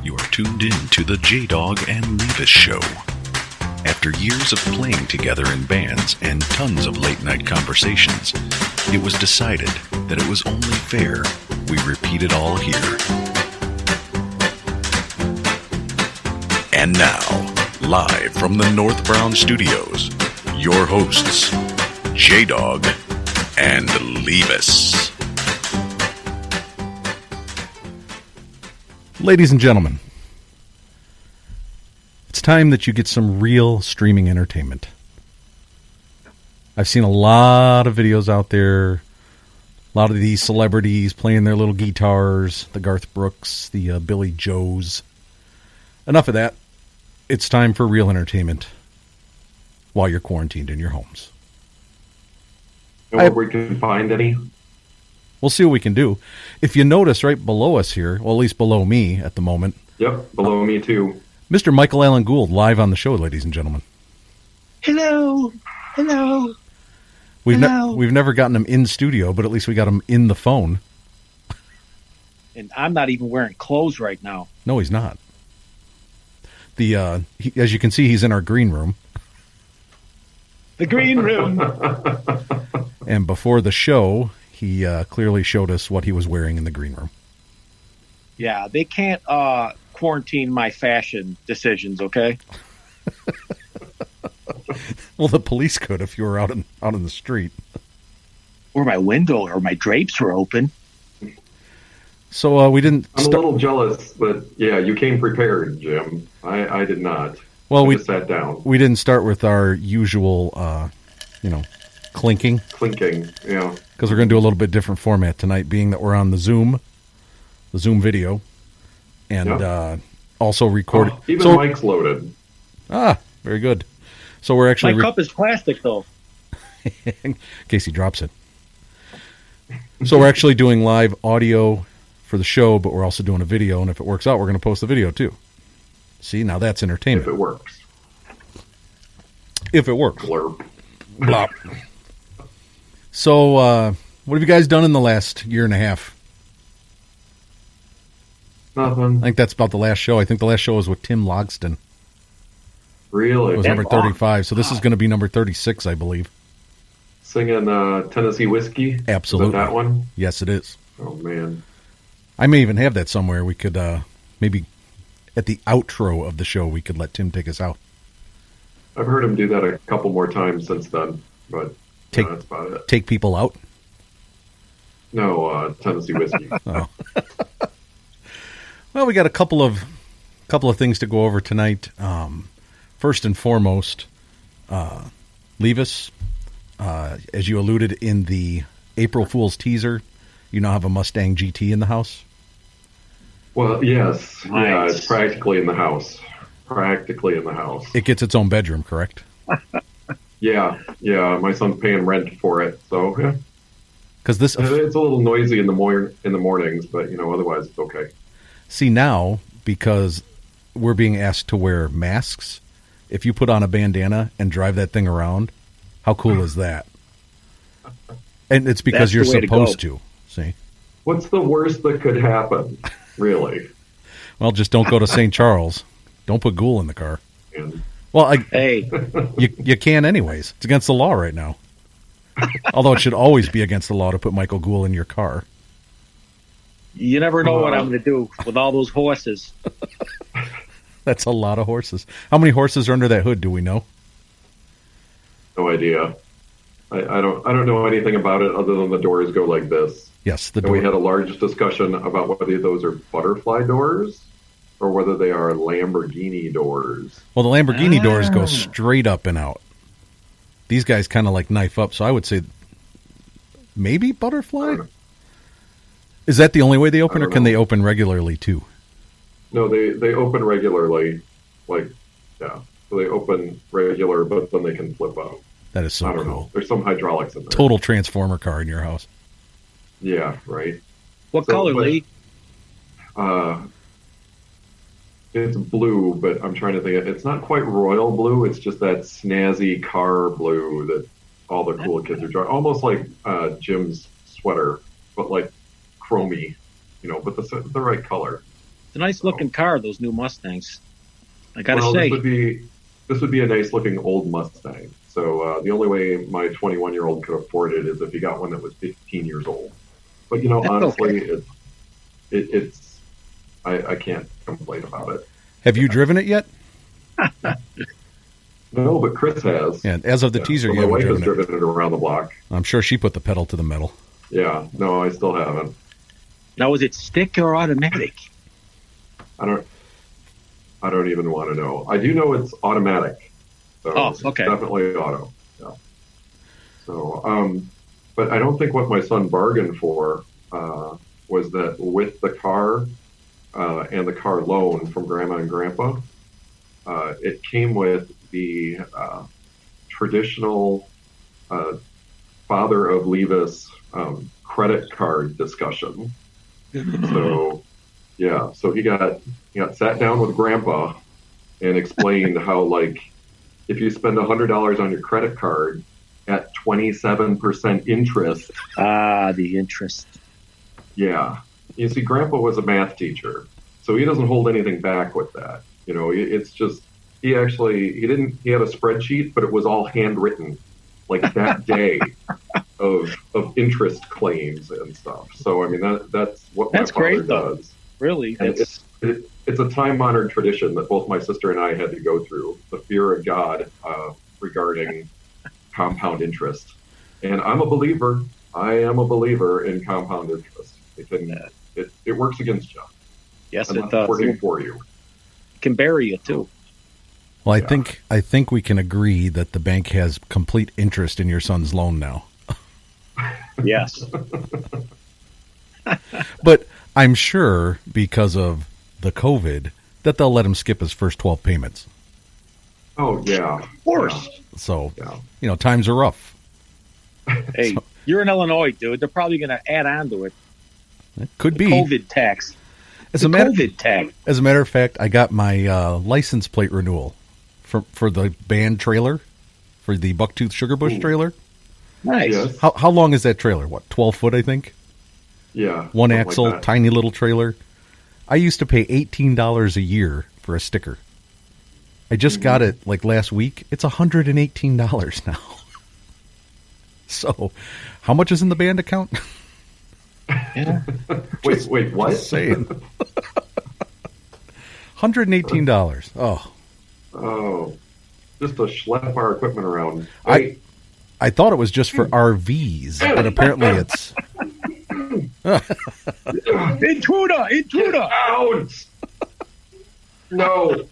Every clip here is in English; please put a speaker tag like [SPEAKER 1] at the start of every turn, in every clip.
[SPEAKER 1] You are tuned in to the JDawg and Leevis show. After years of playing together in bands and tons of late-night conversations, it was decided that it was only fair we repeat it all here. And now, live from the North Brown Studios, your hosts, JDawg and Leevis.
[SPEAKER 2] Ladies and gentlemen, it's time that you get some real streaming entertainment. I've seen a lot of videos out there, a lot of these celebrities playing their little guitars, the Garth Brooks, the Billy Joes. Enough of that. It's time for real entertainment while you're quarantined in your homes.
[SPEAKER 3] Or we can find any.
[SPEAKER 2] We'll see what we can do. If you notice right below us here, well, at least below me at the moment.
[SPEAKER 3] Yep, below me too.
[SPEAKER 2] Mr. Michael Allen Gould, live on the show, ladies and gentlemen.
[SPEAKER 4] Hello. Hello.
[SPEAKER 2] We've never gotten him in studio, but at least we got him in the phone.
[SPEAKER 4] And I'm not even wearing clothes right now.
[SPEAKER 2] No, he's not. As you can see, he's in our green room.
[SPEAKER 4] The green room.
[SPEAKER 2] And before the show, he clearly showed us what he was wearing in the green room.
[SPEAKER 4] Yeah, they can't quarantine my fashion decisions, okay?
[SPEAKER 2] Well, the police could if you were out in the street.
[SPEAKER 4] Or my window or my drapes were open.
[SPEAKER 2] So we didn't...
[SPEAKER 3] I'm a little jealous, but yeah, you came prepared, Jim. I did not.
[SPEAKER 2] Well,
[SPEAKER 3] we just sat down.
[SPEAKER 2] We didn't start with our usual, clinking.
[SPEAKER 3] Clinking, yeah.
[SPEAKER 2] Because we're going to do a little bit different format tonight, being that we're on the Zoom video, and also recording.
[SPEAKER 3] Even Mike's loaded.
[SPEAKER 2] Ah, very good. So we're actually...
[SPEAKER 4] My cup is plastic, though.
[SPEAKER 2] In case he drops it. So we're actually doing live audio for the show, but we're also doing a video, and if it works out, we're going to post the video, too. See, now that's entertainment.
[SPEAKER 3] If it works.
[SPEAKER 2] If it works.
[SPEAKER 3] Blurb.
[SPEAKER 2] Blop. So, what have you guys done in the last year and a half?
[SPEAKER 3] Nothing.
[SPEAKER 2] I think that's about the last show. I think the last show was with Tim Logston.
[SPEAKER 3] Really?
[SPEAKER 2] It was number 35, so this is going to be number 36, I believe.
[SPEAKER 3] Singing Tennessee Whiskey?
[SPEAKER 2] Absolutely.
[SPEAKER 3] Is that one?
[SPEAKER 2] Yes, it is.
[SPEAKER 3] Oh, man.
[SPEAKER 2] I may even have that somewhere. We could, maybe at the outro of the show, we could let Tim take us out.
[SPEAKER 3] I've heard him do that a couple more times since then, but that's about it.
[SPEAKER 2] Take people out?
[SPEAKER 3] No, Tennessee Whiskey.
[SPEAKER 2] Oh. Well, we got a couple of things to go over tonight. First and foremost, Leevis, as you alluded in the April Fool's teaser, you now have a Mustang GT in the house.
[SPEAKER 3] Well, yes.
[SPEAKER 4] Nice.
[SPEAKER 3] Yeah, it's practically in the house. Practically in the house.
[SPEAKER 2] It gets its own bedroom, correct?
[SPEAKER 3] Yeah. My son's paying rent for it, so yeah.
[SPEAKER 2] Because this,
[SPEAKER 3] it's a little noisy in the mornings, but otherwise it's okay.
[SPEAKER 2] See now, because we're being asked to wear masks, if you put on a bandana and drive that thing around, how cool is that? And it's because you're supposed to. See?
[SPEAKER 3] What's the worst that could happen? Really?
[SPEAKER 2] Well, just don't go to St. Charles. Don't put Gould in the car.
[SPEAKER 3] And,
[SPEAKER 2] well,
[SPEAKER 4] hey,
[SPEAKER 2] you can anyways. It's against the law right now. Although it should always be against the law to put Michael Gould in your car.
[SPEAKER 4] you never know what I'm going to do with all those horses.
[SPEAKER 2] That's a lot of horses. How many horses are under that hood? Do we know?
[SPEAKER 3] No idea. I don't know anything about it other than the doors go like this.
[SPEAKER 2] Yes,
[SPEAKER 3] and we had a large discussion about whether those are butterfly doors or whether they are Lamborghini doors.
[SPEAKER 2] Well, the Lamborghini doors go straight up and out. These guys kind of like knife up, so I would say maybe butterfly? Is that the only way they open, or can they open regularly too?
[SPEAKER 3] No, they open regularly. So they open regular, but then they can flip out.
[SPEAKER 2] That is so cool.
[SPEAKER 3] I don't know. There's some hydraulics in there.
[SPEAKER 2] Total transformer car in your house.
[SPEAKER 3] Yeah, right.
[SPEAKER 4] What color, Lee?
[SPEAKER 3] It's blue, but I'm trying to think. It's not quite royal blue. It's just that snazzy car blue that all the cool kids are driving. Almost like Jim's sweater, but like chromy. but the right color.
[SPEAKER 4] It's a nice looking car, those new Mustangs. I gotta
[SPEAKER 3] Well,
[SPEAKER 4] say.
[SPEAKER 3] this would be a nice looking old Mustang. So the only way my 21-year-old could afford it is if he got one that was 15 years old. But
[SPEAKER 4] That's
[SPEAKER 3] honestly,
[SPEAKER 4] okay.
[SPEAKER 3] it's I can't complain about it.
[SPEAKER 2] Have you driven it yet?
[SPEAKER 3] No, but Chris has.
[SPEAKER 2] Yeah, as of the teaser,
[SPEAKER 3] so
[SPEAKER 2] you
[SPEAKER 3] my wife
[SPEAKER 2] haven't
[SPEAKER 3] has
[SPEAKER 2] driven it.
[SPEAKER 3] driven it around the block.
[SPEAKER 2] I'm sure she put the pedal to the metal.
[SPEAKER 3] Yeah, no, I still haven't.
[SPEAKER 4] Now, is it stick or automatic?
[SPEAKER 3] I don't even want to know. I do know it's automatic. So
[SPEAKER 4] Oh, okay.
[SPEAKER 3] It's definitely auto. Yeah. So, but I don't think what my son bargained for was that with the car and the car loan from Grandma and Grandpa, it came with the traditional father of Leevis credit card discussion. So, yeah, so he got sat down with Grandpa and explained how, like, if you spend $100 on your credit card at 27% interest.
[SPEAKER 4] The interest.
[SPEAKER 3] Yeah. You see, Grandpa was a math teacher, so he doesn't hold anything back with that. It's just, he had a spreadsheet, but it was all handwritten, like that day of interest claims and stuff. So, I mean, that's what my father
[SPEAKER 4] great, though.
[SPEAKER 3] does.
[SPEAKER 4] Really?
[SPEAKER 3] And it's a time-honored tradition that both my sister and I had to go through, the fear of God regarding compound interest. And I'm a believer. I am a believer in compound interest. It works against you.
[SPEAKER 4] Yes,
[SPEAKER 3] Unless
[SPEAKER 4] it does.
[SPEAKER 3] it's working for you.
[SPEAKER 4] It can bury you, too.
[SPEAKER 2] Well, I think we can agree that the bank has complete interest in your son's loan now.
[SPEAKER 4] Yes.
[SPEAKER 2] But I'm sure because of the COVID that they'll let him skip his first 12 payments.
[SPEAKER 3] Oh, yeah.
[SPEAKER 4] Of course.
[SPEAKER 2] So,
[SPEAKER 3] Yeah.
[SPEAKER 2] times are rough.
[SPEAKER 4] Hey, you're in Illinois, dude. They're probably going to add on to it.
[SPEAKER 2] It could be.
[SPEAKER 4] COVID tax.
[SPEAKER 2] COVID
[SPEAKER 4] tax.
[SPEAKER 2] As a matter of fact, I got my license plate renewal for the band trailer, for the Bucktooth Sugar Bush trailer.
[SPEAKER 4] Nice.
[SPEAKER 3] Yes.
[SPEAKER 2] How long is that trailer? What, 12 foot, I think?
[SPEAKER 3] Yeah.
[SPEAKER 2] One
[SPEAKER 3] something
[SPEAKER 2] axle,
[SPEAKER 3] like that.
[SPEAKER 2] tiny little trailer. I used to pay $18 a year for a sticker. I just got it like last week. It's $118 now. So, how much is in the band account?
[SPEAKER 4] Yeah.
[SPEAKER 3] Wait, what?
[SPEAKER 2] Just saying. $118.
[SPEAKER 3] Oh, just to schlep our equipment around.
[SPEAKER 2] I thought it was just for RVs, but apparently it's...
[SPEAKER 4] Intruder!
[SPEAKER 3] Out! No.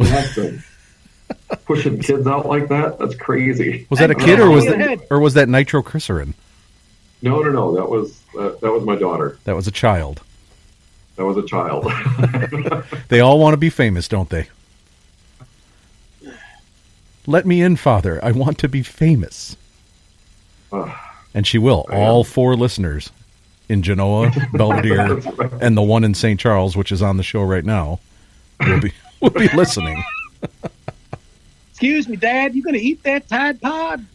[SPEAKER 3] Jackson. Pushing kids out like that? That's crazy.
[SPEAKER 2] Was that a kid or was that nitroglycerin?
[SPEAKER 3] No. That was my daughter.
[SPEAKER 2] That was a child.
[SPEAKER 3] That was a child.
[SPEAKER 2] They all want to be famous, don't they? Let me in, Father. I want to be famous. And she will. All 4 listeners in Genoa, Belvedere,
[SPEAKER 3] right.
[SPEAKER 2] and the one in St. Charles, which is on the show right now, will be listening.
[SPEAKER 4] Excuse me, Dad. You going to eat that Tide Pod?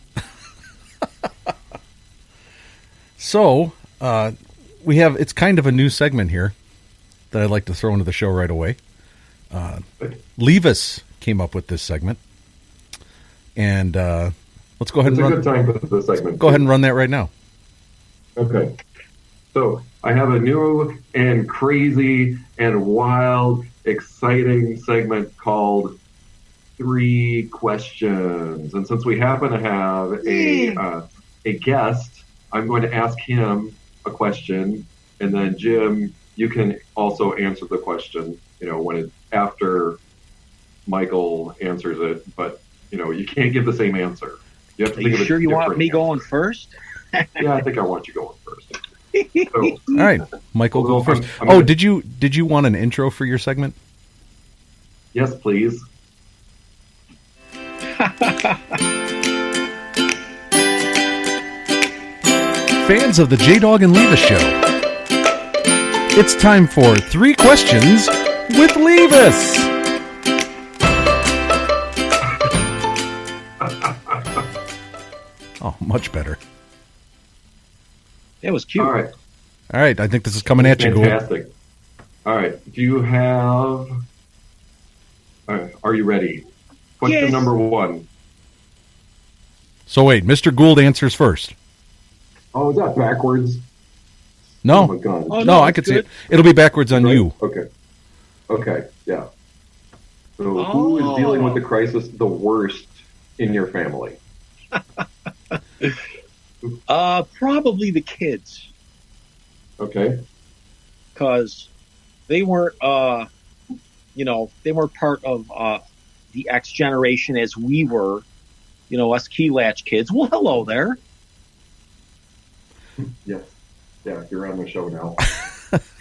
[SPEAKER 2] So, it's kind of a new segment here that I'd like to throw into the show right away. Leevis came up with this segment. And let's go ahead
[SPEAKER 3] It's
[SPEAKER 2] and
[SPEAKER 3] a good time for this segment.
[SPEAKER 2] go ahead and run that right now.
[SPEAKER 3] Okay. So I have a new and crazy and wild, exciting segment called 3 Questions. And since we happen to have a guest, I'm going to ask him a question, and then Jim, you can also answer the question. After Michael answers it, but you can't give the same answer. You have to
[SPEAKER 4] Are
[SPEAKER 3] think
[SPEAKER 4] you
[SPEAKER 3] of a
[SPEAKER 4] sure you want
[SPEAKER 3] different
[SPEAKER 4] me
[SPEAKER 3] answer.
[SPEAKER 4] going first?
[SPEAKER 3] Yeah, I think I want you going first. So,
[SPEAKER 2] All right, Michael, go
[SPEAKER 3] Well,
[SPEAKER 2] first.
[SPEAKER 3] I'm gonna-
[SPEAKER 2] Did you want an intro for your segment?
[SPEAKER 3] yes, please.
[SPEAKER 2] Fans of the JDawg and Leevis show, it's time for 3 Questions with Leevis. Oh, much better.
[SPEAKER 4] It was cute.
[SPEAKER 3] All right.
[SPEAKER 2] All right, I think this is coming at you, Gould.
[SPEAKER 3] Fantastic. All right. Do you have... are you ready? Question
[SPEAKER 4] Yes.
[SPEAKER 3] number 1.
[SPEAKER 2] So wait, Mr. Gould answers first.
[SPEAKER 3] Oh, is that backwards?
[SPEAKER 2] No.
[SPEAKER 3] Oh, my God.
[SPEAKER 4] Oh,
[SPEAKER 2] No, I could see it. It'll be backwards on
[SPEAKER 3] Right?
[SPEAKER 2] you.
[SPEAKER 3] Okay, yeah. So who is dealing with the crisis the worst in your family?
[SPEAKER 4] Probably the kids,
[SPEAKER 3] Okay.
[SPEAKER 4] because they weren't, they weren't part of the X generation as we were, us key latch kids. Well, hello there.
[SPEAKER 3] Yes. Yeah, you're on the show now.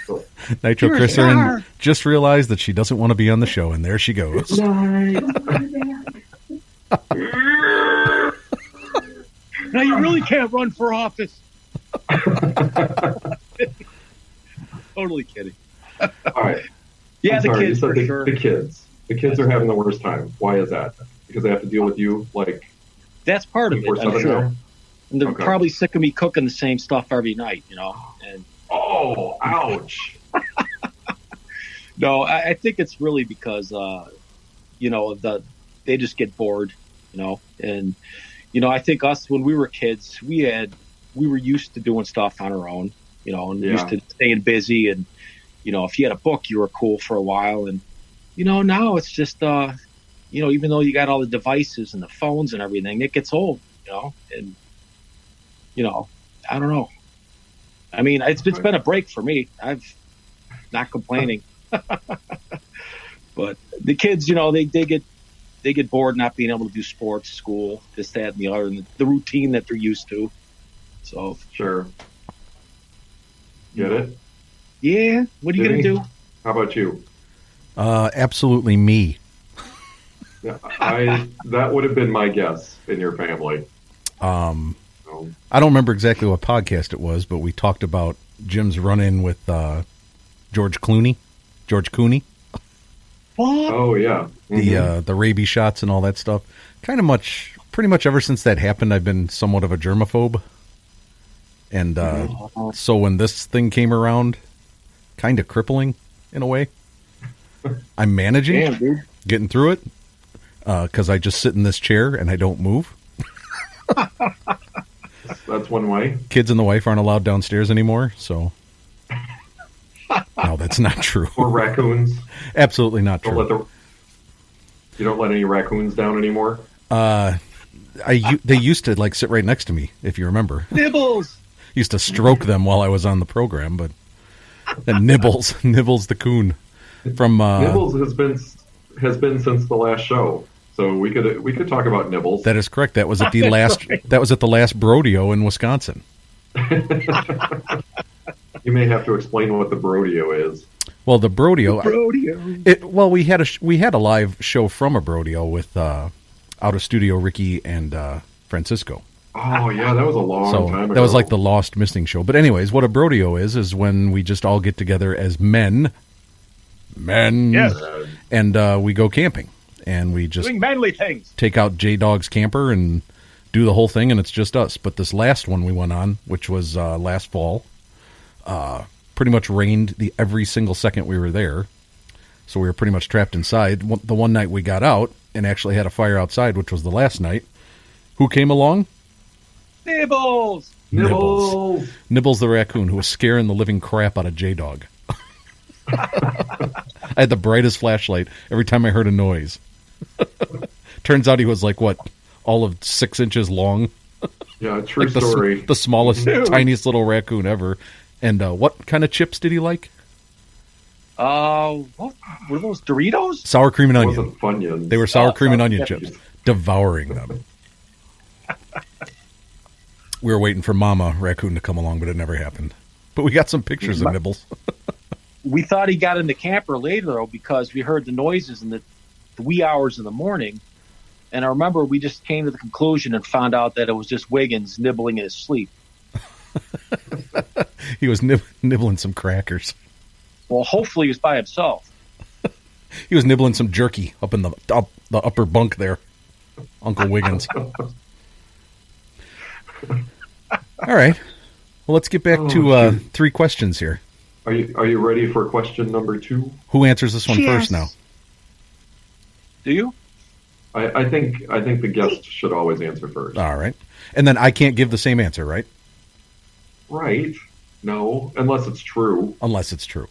[SPEAKER 3] So,
[SPEAKER 2] Nitro
[SPEAKER 4] You're a
[SPEAKER 2] Christerin
[SPEAKER 4] star.
[SPEAKER 2] just realized that she doesn't want to be on the show, and there she goes.
[SPEAKER 4] Now you really can't run for office. Totally kidding.
[SPEAKER 3] all right.
[SPEAKER 4] Yeah,
[SPEAKER 3] I'm
[SPEAKER 4] the
[SPEAKER 3] sorry,
[SPEAKER 4] kids
[SPEAKER 3] you
[SPEAKER 4] for
[SPEAKER 3] said
[SPEAKER 4] sure.
[SPEAKER 3] the kids. The kids are having the worst time. Why is that? Because they have to deal with you like
[SPEAKER 4] That's part of it,
[SPEAKER 3] 24/7
[SPEAKER 4] I'm sure.
[SPEAKER 3] now?
[SPEAKER 4] And they're
[SPEAKER 3] Okay.
[SPEAKER 4] probably sick of me cooking the same stuff every night, And
[SPEAKER 3] Oh, ouch.
[SPEAKER 4] no, I think it's really because they just get bored, and I think us when we were kids, we were used to doing stuff on our own, and used to staying busy, and if you had a book, you were cool for a while, and now it's just even though you got all the devices and the phones and everything, it gets old, and I don't know. I mean, it's been a break for me. I've not complaining. But the kids, they get bored not being able to do sports, school, this, that, and the other, and the routine that they're used to. So,
[SPEAKER 3] Sure. Get it?
[SPEAKER 4] yeah, what are you going to do?
[SPEAKER 3] How about you?
[SPEAKER 2] Absolutely me.
[SPEAKER 3] Yeah, that would have been my guess in your family.
[SPEAKER 2] I don't remember exactly what podcast it was, but we talked about Jim's run-in with George Clooney.
[SPEAKER 4] What?
[SPEAKER 3] Oh yeah. Mhm.
[SPEAKER 2] The rabies shots and all that stuff. Pretty much ever since that happened, I've been somewhat of a germaphobe. And so when this thing came around, kind of crippling in a way. I'm managing,
[SPEAKER 4] Damn, dude.
[SPEAKER 2] getting through it, because I just sit in this chair and I don't move.
[SPEAKER 3] That's one way.
[SPEAKER 2] Kids and the wife aren't allowed downstairs anymore, so... No, that's not true.
[SPEAKER 3] Or raccoons.
[SPEAKER 2] Absolutely not true.
[SPEAKER 3] You don't let any raccoons down anymore.
[SPEAKER 2] They used to sit right next to me, if you remember.
[SPEAKER 4] Nibbles.
[SPEAKER 2] Used to stroke them while I was on the program, but Nibbles the coon from
[SPEAKER 3] Nibbles has been since the last show, so we could talk about Nibbles.
[SPEAKER 2] That is correct. That was at the last. That was at the last Brodeo in Wisconsin.
[SPEAKER 3] You may have to explain what the Brodeo is.
[SPEAKER 2] Well, the Brodeo.
[SPEAKER 4] Rodeo.
[SPEAKER 2] We had a live show from a Brodeo with out of studio Ricky and Francisco.
[SPEAKER 3] Oh yeah, that was a long time ago.
[SPEAKER 2] That was like the lost missing show. But anyways, what a Brodeo is when we just all get together as men,
[SPEAKER 4] Yes.
[SPEAKER 2] and we go camping, and we just
[SPEAKER 4] Doing manly things.
[SPEAKER 2] take out JDawg's camper and do the whole thing, and it's just us. But this last one we went on, which was last fall, pretty much rained every single second we were there. So we were pretty much trapped inside. The one night we got out and actually had a fire outside, which was the last night. Who came along?
[SPEAKER 4] Nibbles.
[SPEAKER 2] Nibbles the raccoon, who was scaring the living crap out of JDawg. I had the brightest flashlight every time I heard a noise. Turns out he was all of 6 inches long.
[SPEAKER 3] Yeah, true story.
[SPEAKER 2] The smallest,
[SPEAKER 4] Dude.
[SPEAKER 2] tiniest little raccoon ever. And what kind of chips did he like?
[SPEAKER 4] What were those Doritos?
[SPEAKER 2] Sour cream and
[SPEAKER 3] It
[SPEAKER 2] onion.
[SPEAKER 3] wasn't Funyuns.
[SPEAKER 2] They were sour cream and
[SPEAKER 4] sour-
[SPEAKER 2] onion
[SPEAKER 4] yeah.
[SPEAKER 2] chips. Devouring them. We were waiting for Mama Raccoon to come along, but it never happened. But we got some pictures of Nibbles.
[SPEAKER 4] We thought he got in the camper later, though, because we heard the noises in the wee hours in the morning. And I remember we just came to the conclusion and found out that it was just Wiggins nibbling in his sleep.
[SPEAKER 2] He was nibbling some crackers.
[SPEAKER 4] Well, hopefully he was by himself.
[SPEAKER 2] He was nibbling some jerky up in the upper bunk there. Uncle Wiggins. All right. Well, let's get back to 3 questions here.
[SPEAKER 3] Are you ready for question number 2?
[SPEAKER 2] Who answers this one first now?
[SPEAKER 4] Do you?
[SPEAKER 3] I think the guest should always answer first.
[SPEAKER 2] All right. And then I can't give the same answer, right?
[SPEAKER 3] Right. No, unless it's true.
[SPEAKER 2] Unless it's true.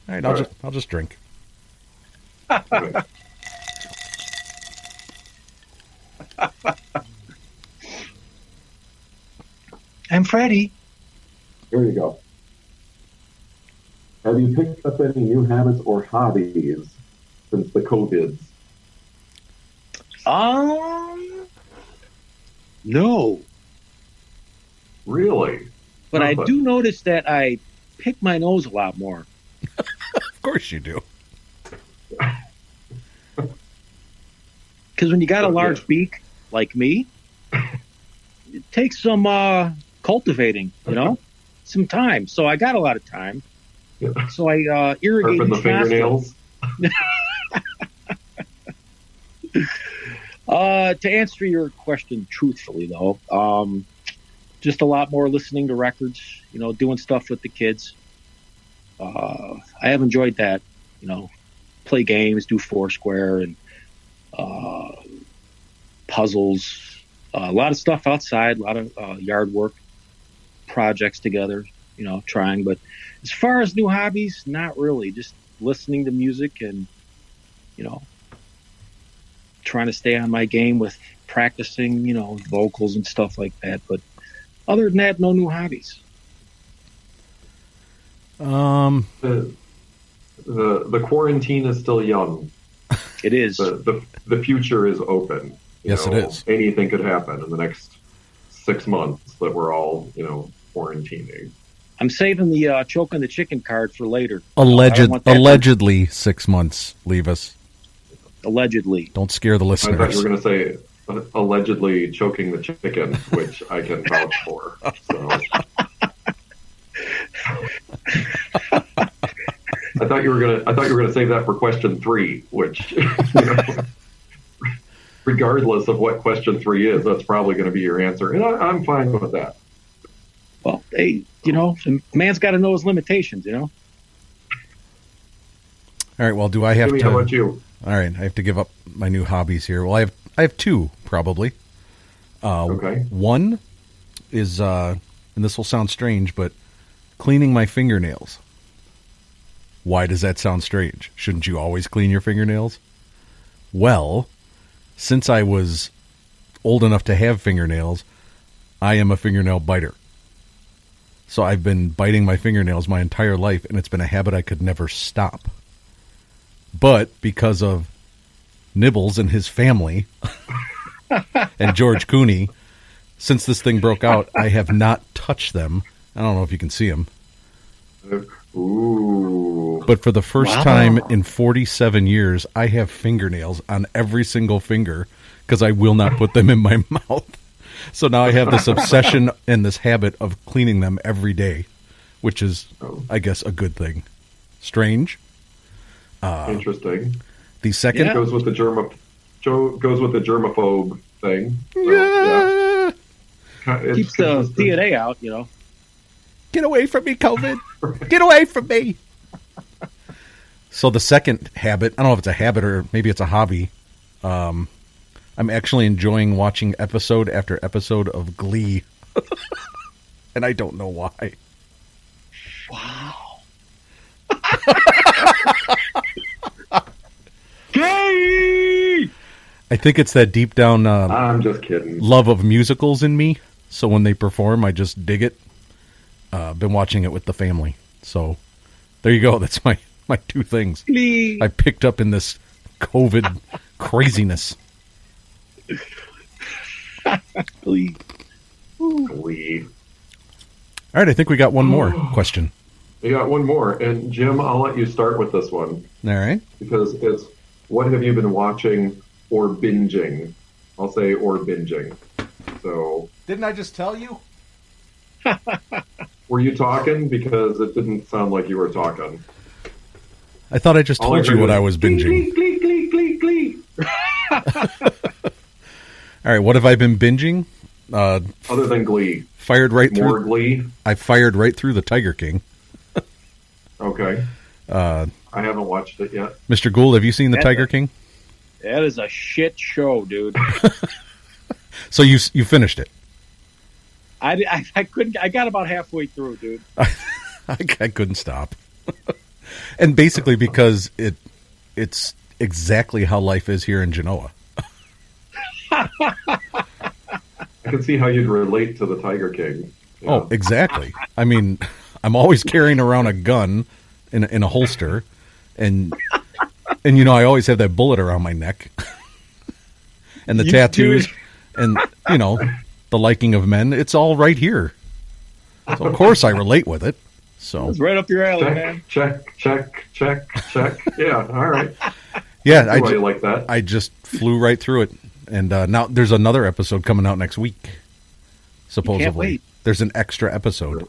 [SPEAKER 2] All right, I'll just drink.
[SPEAKER 3] Okay.
[SPEAKER 4] I'm Freddie.
[SPEAKER 3] Here you go. Have you picked up any new habits or hobbies since the COVIDs?
[SPEAKER 4] No.
[SPEAKER 3] Really?
[SPEAKER 4] But I do notice that I pick my nose a lot more.
[SPEAKER 2] Of course you do.
[SPEAKER 4] Because when you got a large beak, like me, it takes some cultivating, some time. So I got a lot of time.
[SPEAKER 3] Yeah.
[SPEAKER 4] So I irrigate
[SPEAKER 3] the fingernails.
[SPEAKER 4] To answer your question truthfully, though, just a lot more listening to records, doing stuff with the kids. I have enjoyed that, play games, do Foursquare and puzzles, a lot of stuff outside, a lot of yard work projects together, trying. But as far as new hobbies, not really. Just listening to music and, trying to stay on my game with practicing, vocals and stuff like that. But other than that, no new hobbies.
[SPEAKER 3] The quarantine is still young.
[SPEAKER 4] It is.
[SPEAKER 3] The future is open.
[SPEAKER 2] Yes, it is.
[SPEAKER 3] Anything could happen in the next 6 months that we're all, quarantining.
[SPEAKER 4] I'm saving the choking the chicken card for later.
[SPEAKER 2] Allegedly 6 months, Leevis.
[SPEAKER 4] Allegedly.
[SPEAKER 2] Don't scare the
[SPEAKER 3] I
[SPEAKER 2] listeners.
[SPEAKER 3] thought you were going to say allegedly choking the chicken, which I can vouch for. So. I thought you were gonna save that for question 3, which regardless of what question 3 is, that's probably going to be your answer, and I'm fine with that.
[SPEAKER 4] Well, hey, a man's got to know his limitations,
[SPEAKER 2] All right. Well, do I have
[SPEAKER 3] Jimmy,
[SPEAKER 2] to?
[SPEAKER 3] how about you?
[SPEAKER 2] All right, I have to give up my new hobbies here. Well, I have 2 probably.
[SPEAKER 3] Okay.
[SPEAKER 2] One is, and this will sound strange, but cleaning my fingernails. Why does that sound strange? Shouldn't you always clean your fingernails? Well, since I was old enough to have fingernails, I am a fingernail biter. So I've been biting my fingernails my entire life, and it's been a habit I could never stop. But because of Nibbles and his family and George Cooney, since this thing broke out, I have not touched them. I don't know if you can see them.
[SPEAKER 3] Ooh.
[SPEAKER 2] But for the first time in 47 years, I have fingernails on every single finger because I will not put them in my mouth. So now I have this obsession and this habit of cleaning them every day, which is, I guess, a good thing. Strange.
[SPEAKER 3] Interesting.
[SPEAKER 2] The second
[SPEAKER 3] goes with the germaphobe thing. So, yeah.
[SPEAKER 4] Keeps the DNA out,
[SPEAKER 2] Get away from me, COVID. Get away from me. So the second habit, I don't know if it's a habit or maybe it's a hobby. I'm actually enjoying watching episode after episode of Glee. And I don't know why.
[SPEAKER 4] Wow. Gay!
[SPEAKER 2] I think it's that deep down
[SPEAKER 3] I'm just kidding.
[SPEAKER 2] love of musicals in me. So when they perform, I just dig it. Been watching it with the family. So there you go. That's my 2 things
[SPEAKER 4] Glee.
[SPEAKER 2] I picked up in this COVID craziness.
[SPEAKER 4] Glee.
[SPEAKER 3] Glee.
[SPEAKER 2] All right, I think we got one more question.
[SPEAKER 3] You got one more, and Jim, I'll let you start with this one.
[SPEAKER 2] All right.
[SPEAKER 3] Because it's, what have you been watching or binging? I'll say or binging. So,
[SPEAKER 2] Didn't I just tell you?
[SPEAKER 3] were you talking? Because it didn't sound like you were talking.
[SPEAKER 2] I thought I just told you what I was binging.
[SPEAKER 3] Glee, glee, glee, glee, glee.
[SPEAKER 2] All right, what have I been binging?
[SPEAKER 3] Other than Glee.
[SPEAKER 2] Fired right
[SPEAKER 3] More
[SPEAKER 2] through.
[SPEAKER 3] Glee?
[SPEAKER 2] I fired right through the Tiger King.
[SPEAKER 3] Okay. I haven't watched it yet.
[SPEAKER 2] Mr. Gould, have you seen the Tiger King?
[SPEAKER 4] That is a shit show, dude.
[SPEAKER 2] So you finished it?
[SPEAKER 4] I couldn't. I got about halfway through, dude.
[SPEAKER 2] I couldn't stop. And basically because it's exactly how life is here in Genoa.
[SPEAKER 3] I can see how you'd relate to the Tiger King. Yeah.
[SPEAKER 2] Oh, exactly. I mean, I'm always carrying around a gun in a holster, and I always have that bullet around my neck, and the tattoos, and the liking of men. It's all right here. So of course I relate with it. So
[SPEAKER 4] it's right up your alley, man.
[SPEAKER 3] Check. Yeah, all right.
[SPEAKER 2] Yeah, I
[SPEAKER 3] like that.
[SPEAKER 2] I just flew right through it, and now there's another episode coming out next week. Supposedly,
[SPEAKER 4] can't wait.
[SPEAKER 2] There's an extra episode.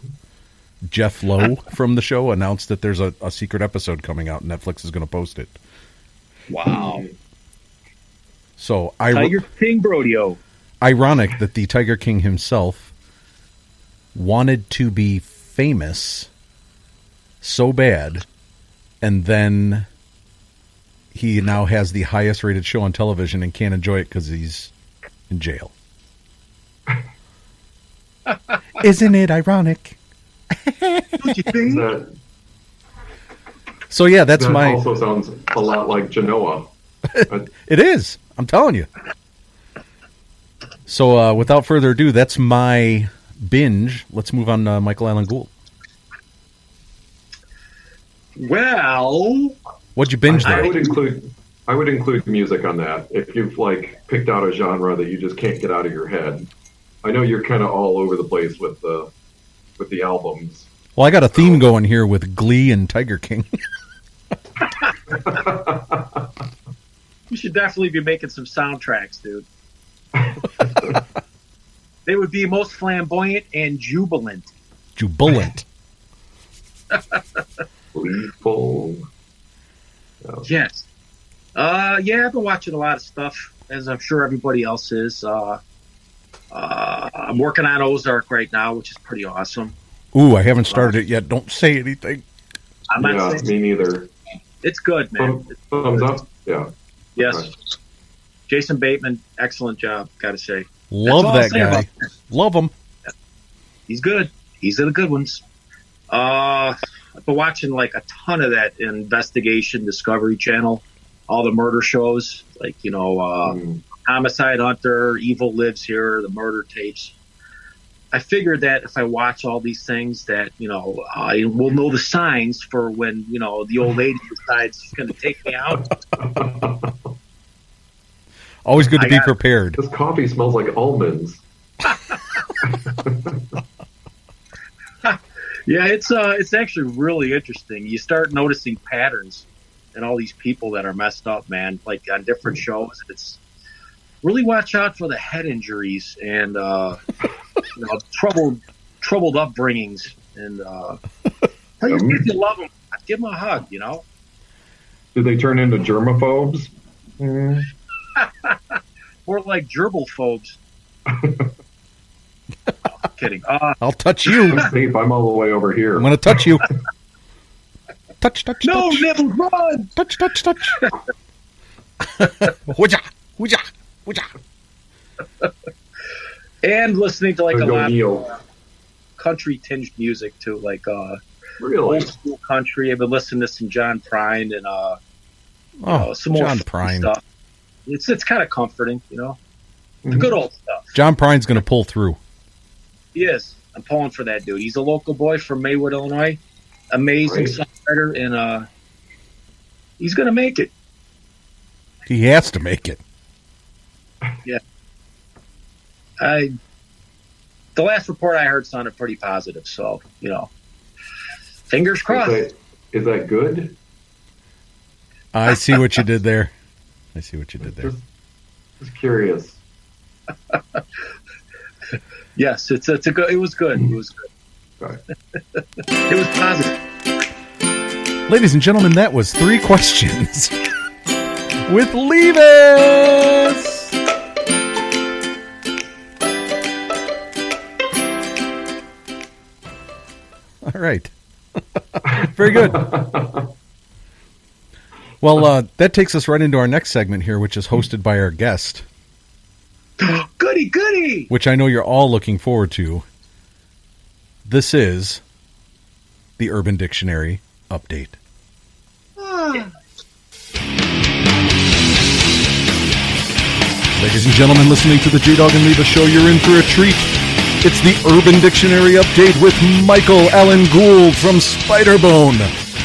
[SPEAKER 2] Jeff Lowe from the show announced that there's a secret episode coming out. Netflix is going to post it.
[SPEAKER 4] Wow.
[SPEAKER 2] So
[SPEAKER 4] Tiger King Brodeo.
[SPEAKER 2] Ironic that the Tiger King himself wanted to be famous so bad, and then he now has the highest rated show on television and can't enjoy it because he's in jail. Isn't it ironic? So yeah, that
[SPEAKER 3] also sounds a lot like Genoa.
[SPEAKER 2] It is. I'm telling you. So without further ado, that's my binge. Let's move on to Michael Allen Gould.
[SPEAKER 4] Well,
[SPEAKER 2] what'd you binge there?
[SPEAKER 3] I would include music on that. If you've picked out a genre that you just can't get out of your head. I know you're kind of all over the place with the albums.
[SPEAKER 2] Well, I got a theme going here with Glee and Tiger King.
[SPEAKER 4] You should definitely be making some soundtracks, dude. They would be most flamboyant and jubilant.
[SPEAKER 2] Jubilant.
[SPEAKER 3] Gleeful.
[SPEAKER 4] Yes. Yeah, I've been watching a lot of stuff, as I'm sure everybody else is. I'm working on Ozark right now, which is pretty awesome.
[SPEAKER 2] Ooh, I haven't started it yet. Don't say anything.
[SPEAKER 4] I'm not saying
[SPEAKER 3] me neither.
[SPEAKER 4] It's good, man.
[SPEAKER 3] Thumbs up? Yeah.
[SPEAKER 4] Yes.
[SPEAKER 3] Okay.
[SPEAKER 4] Jason Bateman, excellent job, gotta say.
[SPEAKER 2] Love that guy. Love him.
[SPEAKER 4] He's good. He's in the good ones. I've been watching a ton of that investigation Discovery Channel, all the murder shows, Homicide Hunter, Evil Lives Here, the murder tapes. I figured that if I watch all these things that, I will know the signs for when, the old lady decides she's going to take me out.
[SPEAKER 2] Always good to be prepared.
[SPEAKER 3] This coffee smells like almonds.
[SPEAKER 4] Yeah, it's actually really interesting. You start noticing patterns in all these people that are messed up, man, on different shows. It's really watch out for the head injuries and troubled upbringings. And if you love them, give them a hug.
[SPEAKER 3] Do they turn into germaphobes?
[SPEAKER 4] Or gerbilphobes. Kidding.
[SPEAKER 2] I'll touch you.
[SPEAKER 3] Steve, I'm all the way over here.
[SPEAKER 2] I'm going to touch you. Touch.
[SPEAKER 4] No, never run.
[SPEAKER 2] Touch. Wooja.
[SPEAKER 4] And listening to a lot
[SPEAKER 3] Neo.
[SPEAKER 4] of country tinged music too,
[SPEAKER 3] really
[SPEAKER 4] old school country. I've been listening to some John Prine and some more
[SPEAKER 2] John Prine
[SPEAKER 4] stuff. It's kind of comforting, the good old stuff.
[SPEAKER 2] John Prine's going to pull through.
[SPEAKER 4] He is. I'm pulling for that dude. He's a local boy from Maywood, Illinois. Amazing songwriter, and he's going to make it.
[SPEAKER 2] He has to make it.
[SPEAKER 4] Yeah. The last report I heard sounded pretty positive, so, fingers crossed.
[SPEAKER 3] Is that good?
[SPEAKER 2] I see what you did there.
[SPEAKER 3] Just curious.
[SPEAKER 4] Yes, it was good. It was good.
[SPEAKER 3] Right.
[SPEAKER 4] It was positive.
[SPEAKER 2] Ladies and gentlemen, that was 3 questions with Leevis. All right. Very good. Well, that takes us right into our next segment here, which is hosted by our guest.
[SPEAKER 4] Goody!
[SPEAKER 2] Which I know you're all looking forward to. This is the Urban Dictionary Update. Ladies and gentlemen, listening to the JDawg and Leevis show, you're in for a treat. It's the Urban Dictionary Update with Michael Allen Gould from Spiderbone,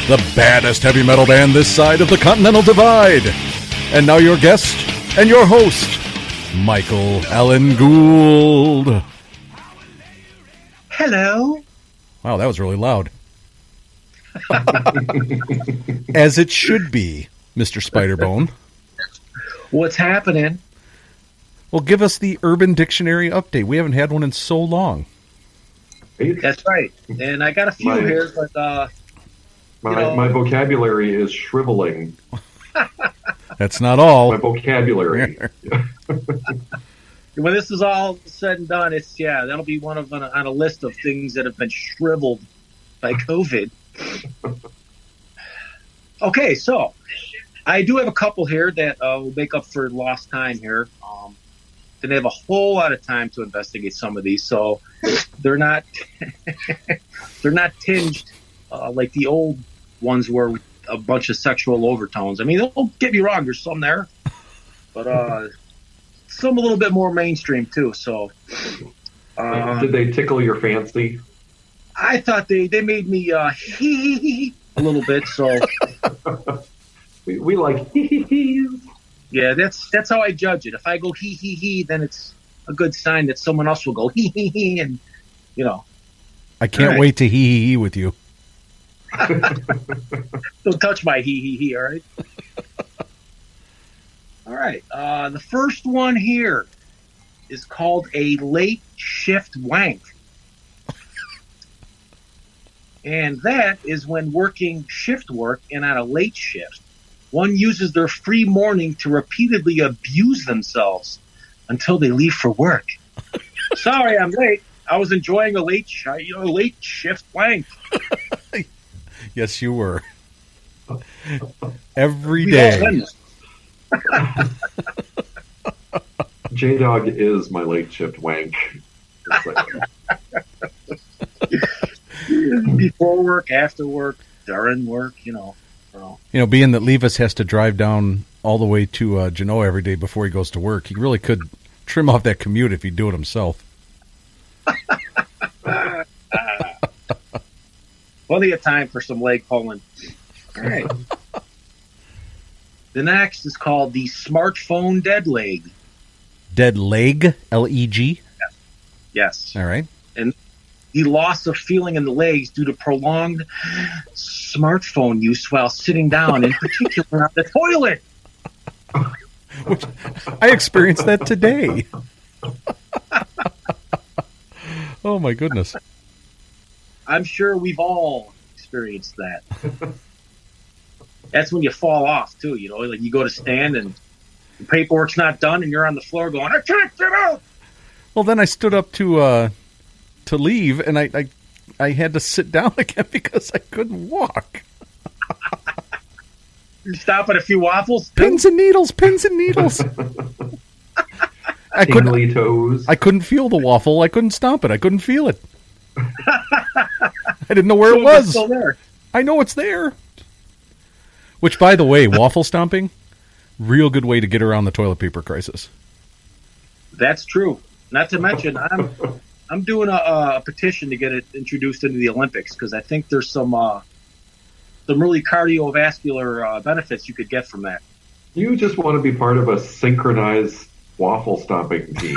[SPEAKER 2] the baddest heavy metal band this side of the Continental Divide. And now your guest and your host, Michael Allen Gould.
[SPEAKER 4] Hello.
[SPEAKER 2] Wow, that was really loud. As it should be, Mr. Spiderbone.
[SPEAKER 4] What's happening?
[SPEAKER 2] Well, give us the Urban Dictionary Update. We haven't had one in so long.
[SPEAKER 4] That's right. And I got a few here, but...
[SPEAKER 3] my vocabulary is shriveling.
[SPEAKER 2] That's not all.
[SPEAKER 3] My vocabulary.
[SPEAKER 4] When this is all said and done, that'll be one of on a list of things that have been shriveled by COVID. Okay, so I do have a couple here that will make up for lost time here. Didn't have a whole lot of time to investigate some of these, so they're not tinged like the old ones were with a bunch of sexual overtones. I mean, don't get me wrong, there's some there, but some a little bit more mainstream too. So,
[SPEAKER 3] did they tickle your fancy?
[SPEAKER 4] I thought they made me hee a little bit. So
[SPEAKER 3] we like hee.
[SPEAKER 4] Yeah, that's how I judge it. If I go hee, then it's a good sign that someone else will go hee, and
[SPEAKER 2] I can't wait to hee with you.
[SPEAKER 4] Don't touch my hee, all right? All right. The first one here is called a late shift wank. And that is when working shift work and on a late shift, one uses their free morning to repeatedly abuse themselves until they leave for work. Sorry, I'm late. I was enjoying a late shift wank.
[SPEAKER 2] Yes, you were. Every day.
[SPEAKER 3] JDawg is my late shift wank.
[SPEAKER 4] Before work, after work, during work,
[SPEAKER 2] being that Leevis has to drive down all the way to Genoa every day before he goes to work, he really could trim off that commute if he'd do it himself.
[SPEAKER 4] Plenty of time for some leg pulling. All right. The next is called the smartphone dead leg.
[SPEAKER 2] Dead leg? Leg?
[SPEAKER 4] Yes.
[SPEAKER 2] All right.
[SPEAKER 4] And the loss of feeling in the legs due to prolonged smartphone use while sitting down, in particular on the toilet.
[SPEAKER 2] Which, I experienced that today. Oh, my goodness.
[SPEAKER 4] I'm sure we've all experienced that. That's when you fall off, too, like you go to stand and the paperwork's not done and you're on the floor going, I can't get out!
[SPEAKER 2] Well, then I stood up to leave, and I had to sit down again because I couldn't walk.
[SPEAKER 4] You stop at a few waffles?
[SPEAKER 2] Pins and needles. I couldn't feel the waffle. I couldn't stomp it. I couldn't feel it. I didn't know where it was.
[SPEAKER 4] Still there.
[SPEAKER 2] I know it's there. Which, by the way, waffle stomping, real good way to get around the toilet paper crisis.
[SPEAKER 4] That's true. Not to mention, I'm doing a petition to get it introduced into the Olympics because I think there's some really cardiovascular benefits you could get from that.
[SPEAKER 3] You just want to be part of a synchronized waffle stomping team.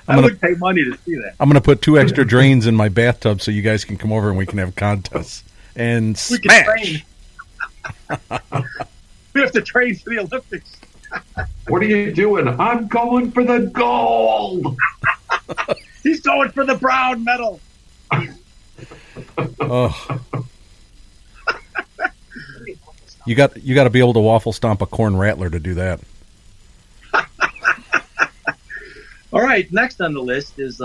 [SPEAKER 4] I would pay money to see that.
[SPEAKER 2] I'm going to put 2 extra drains in my bathtub so you guys can come over and we can have contests. And
[SPEAKER 4] we
[SPEAKER 2] smash!
[SPEAKER 4] Can train. We have to train for the Olympics.
[SPEAKER 3] What are you doing? I'm going for the gold.
[SPEAKER 4] He's going for the brown medal.
[SPEAKER 2] Oh. You got to be able to waffle stomp a corn rattler to do that.
[SPEAKER 4] All right, next on the list is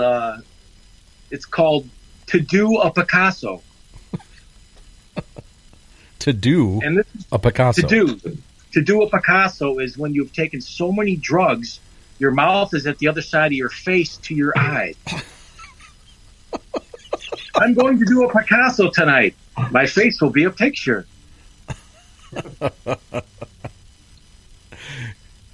[SPEAKER 4] It's called To Do a Picasso.
[SPEAKER 2] To do
[SPEAKER 4] And this
[SPEAKER 2] a Picasso.
[SPEAKER 4] To do a Picasso is when you've taken so many drugs, your mouth is at the other side of your face to your eyes. I'm going to do a Picasso tonight. My face will be a picture.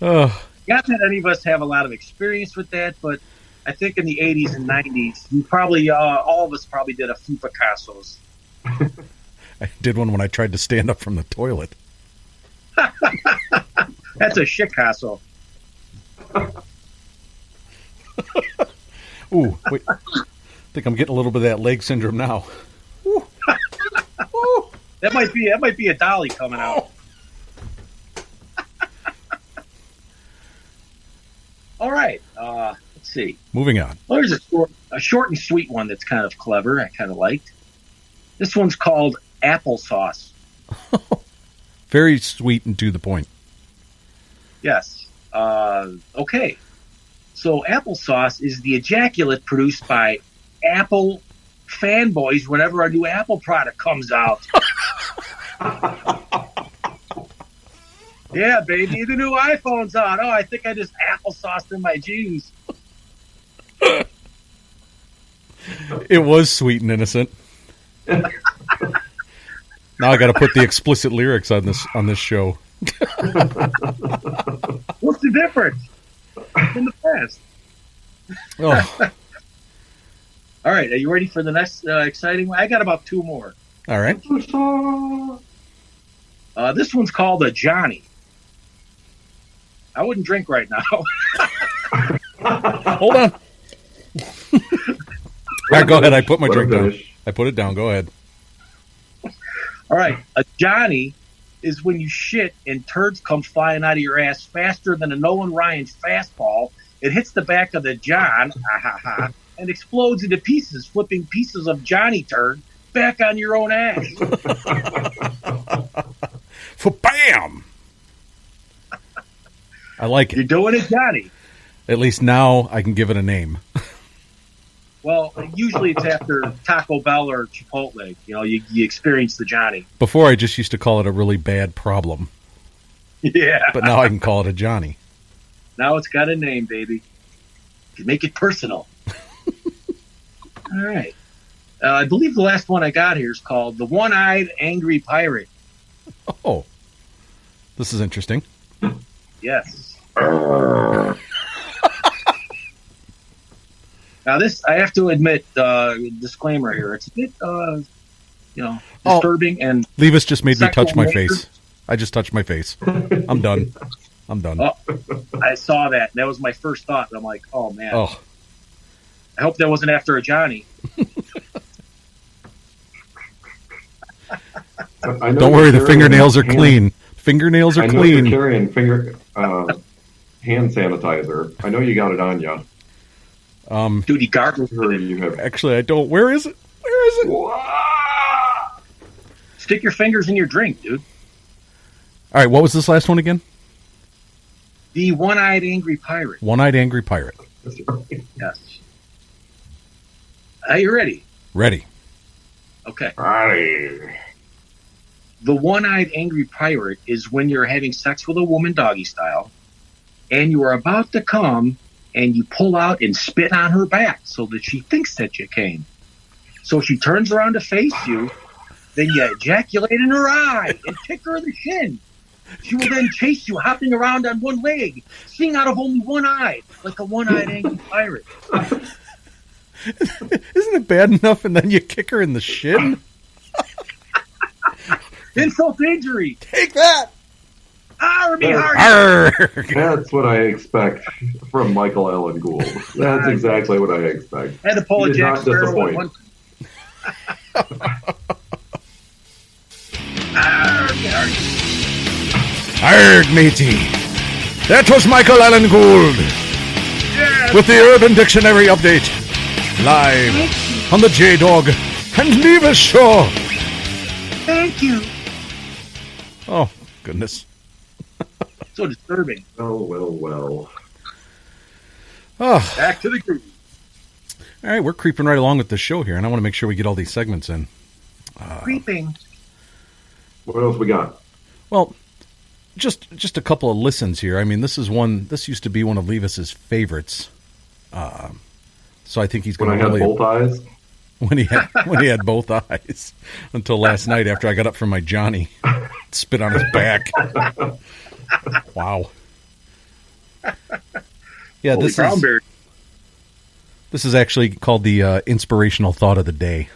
[SPEAKER 2] Oh,
[SPEAKER 4] Not that any of us have a lot of experience with that, but I think in the 80s and 90s, you probably, all of us probably did a few Picassos.
[SPEAKER 2] I did one when I tried to stand up from the toilet.
[SPEAKER 4] That's a Chicasso.
[SPEAKER 2] Ooh, wait. I think I'm getting a little bit of that leg syndrome now. Ooh. Ooh.
[SPEAKER 4] That might be a dolly coming out. All right. Let's see.
[SPEAKER 2] Moving on.
[SPEAKER 4] Well, there's a short and sweet one that's kind of clever. I kind of liked. This one's called applesauce.
[SPEAKER 2] Very sweet and to the point.
[SPEAKER 4] Yes. Okay. So applesauce is the ejaculate produced by Apple fanboys whenever a new Apple product comes out. Yeah, baby, the new iPhone's out. Oh, I think I just applesauced in my jeans.
[SPEAKER 2] It was sweet and innocent. Now I got to put the explicit lyrics on this show.
[SPEAKER 4] What's the difference in the past?
[SPEAKER 2] Oh,
[SPEAKER 4] All right, are you ready for the next exciting one? I got about two more.
[SPEAKER 2] all right.
[SPEAKER 4] This one's called a Johnny. I wouldn't drink right now.
[SPEAKER 2] Hold on. All right, go ahead. I put my drink down. I put it down. Go ahead.
[SPEAKER 4] All right, a Johnny is when you shit and turds come flying out of your ass faster than a Nolan Ryan fastball. It hits the back of the John, and explodes into pieces, flipping pieces of Johnny turd back on your own ass.
[SPEAKER 2] For bam! I like
[SPEAKER 4] You're
[SPEAKER 2] it.
[SPEAKER 4] doing it, Johnny.
[SPEAKER 2] At least now I can give it a name.
[SPEAKER 4] Well, usually it's after Taco Bell or Chipotle. You know, you experience the Johnny.
[SPEAKER 2] Before I just used to call it a really bad problem,
[SPEAKER 4] Yeah.
[SPEAKER 2] but now I can call it a Johnny.
[SPEAKER 4] Now it's got a name, baby. You make it personal. All right. I believe the last one I got here is called The One-Eyed Angry Pirate.
[SPEAKER 2] Oh, this is interesting.
[SPEAKER 4] Yes. Now this, I have to admit, disclaimer here, it's a bit, disturbing and...
[SPEAKER 2] Leevis just made me touch my
[SPEAKER 4] nature.
[SPEAKER 2] face. I just touched my face. I'm done.
[SPEAKER 4] Oh, I saw that. That was my first thought. I'm like, oh, man.
[SPEAKER 2] Oh,
[SPEAKER 4] I hope that wasn't after a Johnny.
[SPEAKER 2] don't worry. The fingernails are clean. Fingernails are
[SPEAKER 3] I know
[SPEAKER 2] clean.
[SPEAKER 3] you're carrying hand sanitizer. I know you got it on you.
[SPEAKER 4] Duty gargle.
[SPEAKER 3] You have.
[SPEAKER 2] Actually, I don't. Where is it? Where is it?
[SPEAKER 4] Stick your fingers in your drink, dude.
[SPEAKER 2] All right. What was this last one again?
[SPEAKER 4] The One-Eyed Angry Pirate.
[SPEAKER 2] One-eyed angry pirate.
[SPEAKER 4] Yes. Are you ready?
[SPEAKER 2] Ready.
[SPEAKER 4] Okay.
[SPEAKER 3] Aye.
[SPEAKER 4] The One-Eyed Angry Pirate is when you're having sex with a woman doggy style, and you are about to come, and you pull out and spit on her back so that she thinks that you came. So she turns around to face you, then you ejaculate in her eye and kick her in the shin. She will then chase you, hopping around on one leg, seeing out of only one eye, like a one-eyed angry pirate.
[SPEAKER 2] Isn't it bad enough? And then you kick her in the shin?
[SPEAKER 4] Insult to injury.
[SPEAKER 2] Take that!
[SPEAKER 4] Arr me hard.
[SPEAKER 2] Arr!
[SPEAKER 3] That's what I expect from Michael Allen Gould. That's exactly what I expect.
[SPEAKER 4] Had to pull
[SPEAKER 3] He
[SPEAKER 4] a
[SPEAKER 3] did
[SPEAKER 4] Jack
[SPEAKER 3] not
[SPEAKER 4] Sparrow
[SPEAKER 3] disappoint.
[SPEAKER 4] at one. Arr me hard.
[SPEAKER 2] Arg, matey. That was Michael Allen Gould
[SPEAKER 4] Yes.
[SPEAKER 2] with the Urban Dictionary update. Live on the JDawg and Leevis show.
[SPEAKER 4] Thank you.
[SPEAKER 2] Oh, goodness.
[SPEAKER 4] So disturbing.
[SPEAKER 3] Well.
[SPEAKER 2] Oh,
[SPEAKER 4] Back to the group.
[SPEAKER 2] All right, we're creeping right along with the show here, and I want to make sure we get all these segments in.
[SPEAKER 5] Creeping.
[SPEAKER 3] What else we got?
[SPEAKER 2] Well, just a couple of listens here. I mean, this used to be one of Leevis's favorites. So I think he's going to
[SPEAKER 3] When I had both eyes?
[SPEAKER 2] when he had both eyes until last night after I got up from my Johnny, spit on his back. Wow. Yeah,
[SPEAKER 5] Holy Brownberry.
[SPEAKER 2] This is actually called the Inspirational Thought of the Day.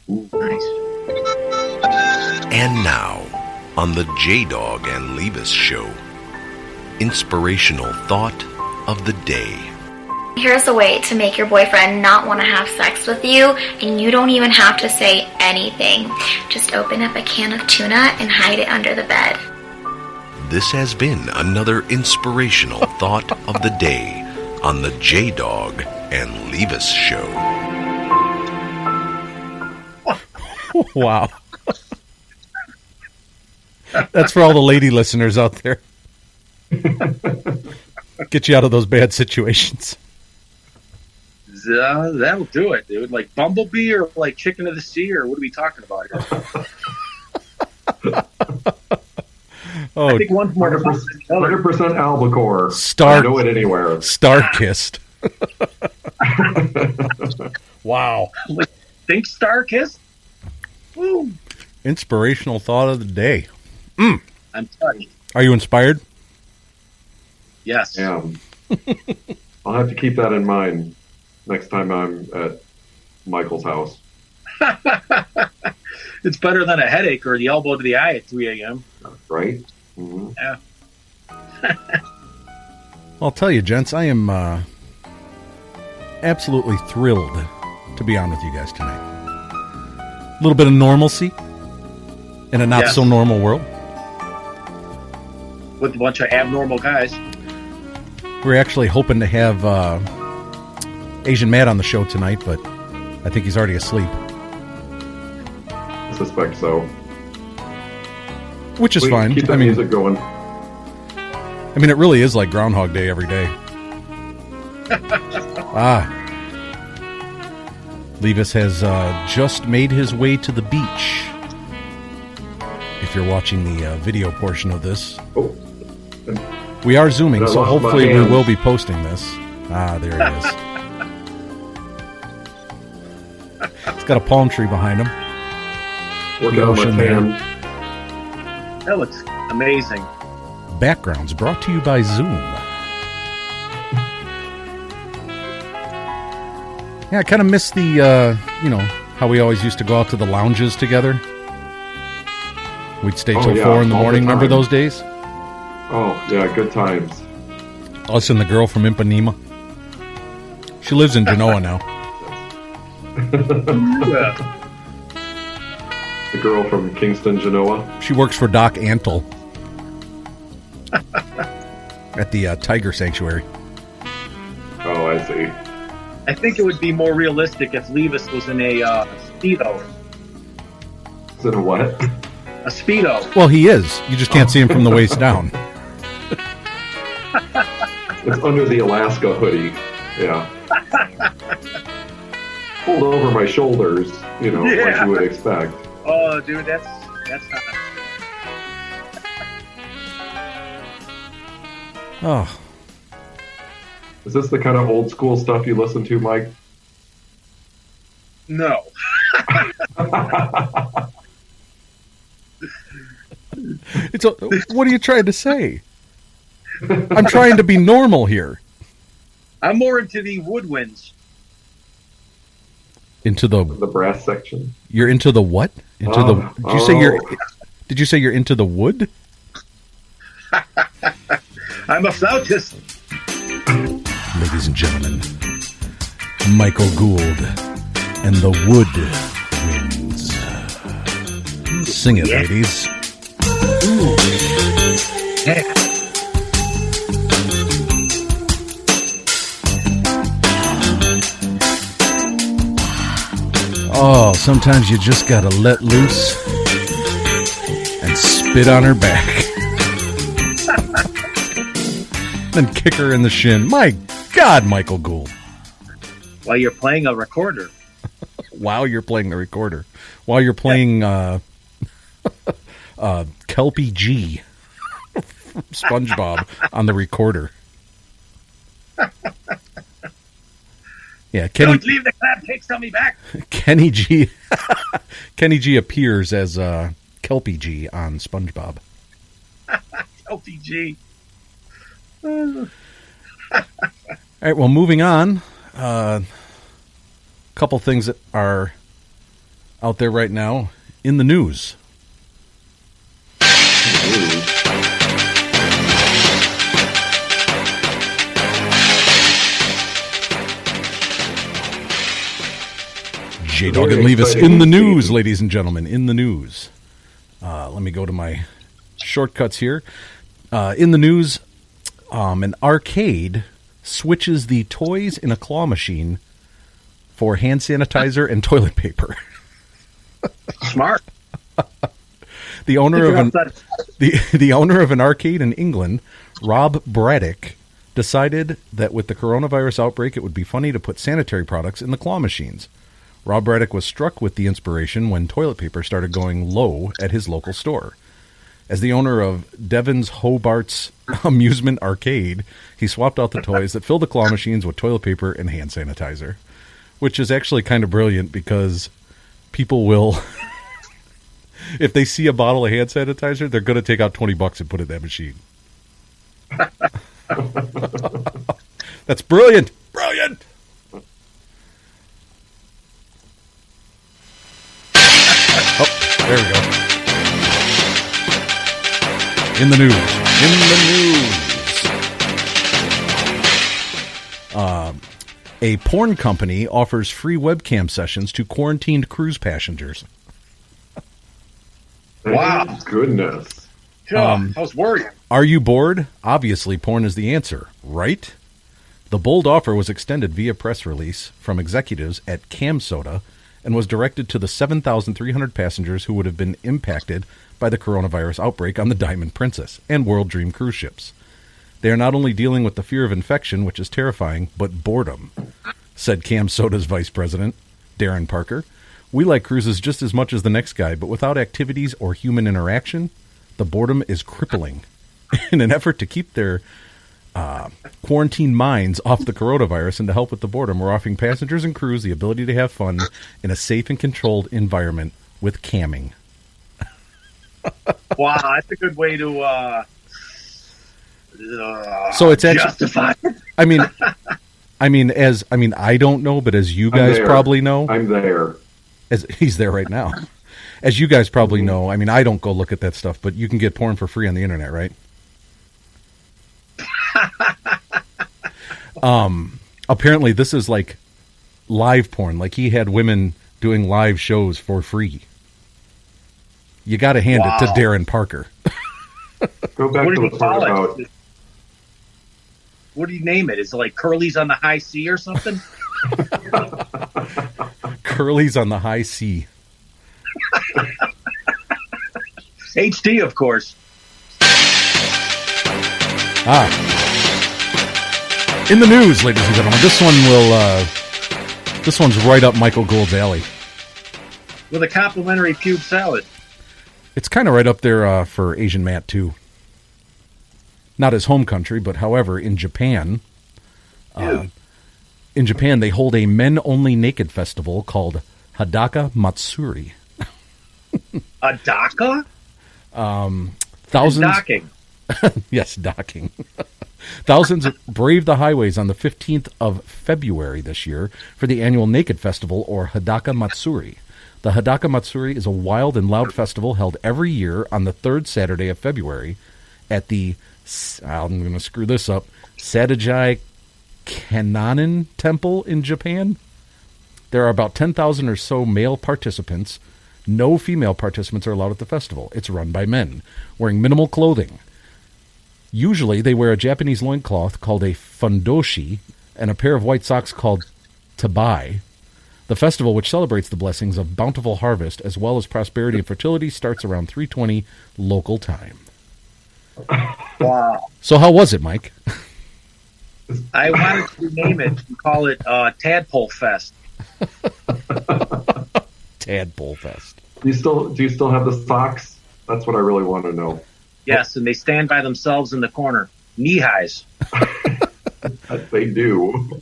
[SPEAKER 5] Ooh, nice.
[SPEAKER 1] And now, on the JDawg and Leevis show, Inspirational Thought of the Day.
[SPEAKER 6] Here's a way to make your boyfriend not want to have sex with you, and you don't even have to say anything. Just open up a can of tuna and hide it under the bed.
[SPEAKER 1] This has been another Inspirational Thought of the Day on the JDawg and Leevis show.
[SPEAKER 2] Wow. That's for all the lady listeners out there. Get you out of those bad situations.
[SPEAKER 5] That'll do it, dude. Like Bumblebee or like Chicken of the Sea, or what are we talking about here?
[SPEAKER 2] Oh,
[SPEAKER 5] I think one's more
[SPEAKER 3] 100% albacore.
[SPEAKER 2] Star,
[SPEAKER 3] I know it anywhere.
[SPEAKER 2] Star-kissed. Wow.
[SPEAKER 5] Think Star-kissed? Woo.
[SPEAKER 2] Inspirational thought of the day.
[SPEAKER 5] I'm touched.
[SPEAKER 2] Are you inspired?
[SPEAKER 5] Yes.
[SPEAKER 3] Yeah. I'll have to keep that in mind next time I'm at Michael's house.
[SPEAKER 5] It's better than a headache or the elbow to the eye at 3 a.m.
[SPEAKER 3] Right? Mm-hmm.
[SPEAKER 5] Yeah.
[SPEAKER 2] I'll tell you, gents, I am absolutely thrilled to be on with you guys tonight. A little bit of normalcy in a not-so-normal world.
[SPEAKER 5] With a bunch of abnormal guys.
[SPEAKER 2] We're actually hoping to have Asian Matt on the show tonight, but I think he's already asleep.
[SPEAKER 3] I suspect so.
[SPEAKER 2] Which is fine.
[SPEAKER 3] Keep the music going.
[SPEAKER 2] I mean, it really is like Groundhog Day every day. Leevis has just made his way to the beach. If you're watching the video portion of this.
[SPEAKER 3] Oh.
[SPEAKER 2] We are zooming, so hopefully we
[SPEAKER 3] hands.
[SPEAKER 2] will be posting this. There it is. It's got a palm tree behind him.
[SPEAKER 3] Working on my
[SPEAKER 2] ocean there.
[SPEAKER 3] tan.
[SPEAKER 5] That looks amazing.
[SPEAKER 2] Backgrounds brought to you by Zoom. Yeah, I kind of miss the, how we always used to go out to the lounges together. We'd stay till 4 in the morning. Remember those days?
[SPEAKER 3] Oh, yeah, good times.
[SPEAKER 2] Us and the girl from Ipanema. She lives in Genoa now.
[SPEAKER 3] The girl from Kingston, Genoa.
[SPEAKER 2] She works for Doc Antle at the Tiger Sanctuary.
[SPEAKER 3] Oh, I see.
[SPEAKER 5] I think it would be more realistic if Leevis was in a Speedo.
[SPEAKER 3] Is it a what?
[SPEAKER 5] A Speedo.
[SPEAKER 2] Well, he is. You just can't see him from the waist down.
[SPEAKER 3] It's under the Alaska hoodie. Yeah. Pulled over my shoulders, like you would expect.
[SPEAKER 5] Oh, dude, that's not.
[SPEAKER 2] Oh.
[SPEAKER 3] Is this the kind of old school stuff you listen to, Mike?
[SPEAKER 5] No.
[SPEAKER 2] What are you trying to say? I'm trying to be normal here.
[SPEAKER 5] I'm more into the woodwinds.
[SPEAKER 2] Into the
[SPEAKER 3] brass section.
[SPEAKER 2] You're into the what? Did you say you're into the wood?
[SPEAKER 5] I'm a flautist.
[SPEAKER 2] Ladies and gentlemen, Michael Gould and the Woodwinds. Sing it, ladies.
[SPEAKER 5] Ooh. Yeah.
[SPEAKER 2] Oh, sometimes you just gotta let loose and spit on her back. Then kick her in the shin. My God, Michael Gould.
[SPEAKER 5] While you're playing a recorder.
[SPEAKER 2] While you're playing the recorder. While you're playing Kelpie G from SpongeBob on the recorder. Yeah,
[SPEAKER 5] Don't leave the crab cakes on me back.
[SPEAKER 2] Kenny G appears as Kelpie G on SpongeBob.
[SPEAKER 5] Kelpie G.
[SPEAKER 2] All right, well, moving on. Couple things that are out there right now in the news. JDawg and Leevis in the news, ladies and gentlemen, in the news. Let me go to my shortcuts here. In the news, an arcade switches the toys in a claw machine for hand sanitizer and toilet paper.
[SPEAKER 5] Smart.
[SPEAKER 2] The owner of an arcade in England, Rob Braddock, decided that with the coronavirus outbreak, it would be funny to put sanitary products in the claw machines. Rob Braddock was struck with the inspiration when toilet paper started going low at his local store. As the owner of Devon's Hobart's Amusement Arcade, he swapped out the toys that fill the claw machines with toilet paper and hand sanitizer, which is actually kind of brilliant because people will, if they see a bottle of hand sanitizer, they're going to take out $20 and put it in that machine. That's brilliant. Brilliant. Oh, there we go. In the news. A porn company offers free webcam sessions to quarantined cruise passengers.
[SPEAKER 5] Wow.
[SPEAKER 3] Goodness.
[SPEAKER 5] I was worried.
[SPEAKER 2] Are you bored? Obviously, porn is the answer, right? The bold offer was extended via press release from executives at CamSoda and was directed to the 7,300 passengers who would have been impacted by the coronavirus outbreak on the Diamond Princess and World Dream cruise ships. They are not only dealing with the fear of infection, which is terrifying, but boredom, said CamSoda's vice president, Darren Parker. We like cruises just as much as the next guy, but without activities or human interaction, the boredom is crippling. In an effort to keep their quarantine minds off the coronavirus and to help with the boredom, we're offering passengers and crews the ability to have fun in a safe and controlled environment with camming.
[SPEAKER 5] Wow, that's a good way to
[SPEAKER 2] so it's actually
[SPEAKER 5] justify.
[SPEAKER 2] I don't know, but as you guys probably know,
[SPEAKER 3] I'm there.
[SPEAKER 2] As he's there right now. As you guys probably know, I mean, I don't go look at that stuff, but you can get porn for free on the internet, right? Apparently this is like live porn. Like he had women doing live shows for free. You got to hand it to Darren Parker.
[SPEAKER 3] Go back to the part about...
[SPEAKER 5] What do you name it? Is it like Curly's on the High C or something?
[SPEAKER 2] Curly's on the High C.
[SPEAKER 5] HD, of course.
[SPEAKER 2] In the news, ladies and gentlemen, this one's right up Michael Gould's alley.
[SPEAKER 5] With a complimentary pube salad.
[SPEAKER 2] It's kind of right up there for Asian Matt, too. Not his home country, but however, in Japan, they hold a men-only naked festival called Hadaka Matsuri.
[SPEAKER 5] Hadaka?
[SPEAKER 2] Thousands.
[SPEAKER 5] Docking.
[SPEAKER 2] Yes, docking. Thousands braved the highways on the 15th of February this year for the annual Naked Festival, or Hadaka Matsuri. The Hadaka Matsuri is a wild and loud festival held every year on the third Saturday of February at the, I'm going to screw this up, Sadajai Kananen Temple in Japan. There are about 10,000 or so male participants. No female participants are allowed at the festival. It's run by men, wearing minimal clothing. Usually they wear a Japanese loincloth called a fundoshi and a pair of white socks called tabai. The festival, which celebrates the blessings of bountiful harvest as well as prosperity and fertility, starts around 3:20 local time.
[SPEAKER 5] Wow.
[SPEAKER 2] So how was it, Mike?
[SPEAKER 5] I wanted to rename it and call it Tadpole Fest.
[SPEAKER 2] Tadpole Fest.
[SPEAKER 3] Do you still have the socks? That's what I really want to know.
[SPEAKER 5] Yes, and they stand by themselves in the corner. Knee highs.
[SPEAKER 3] They do.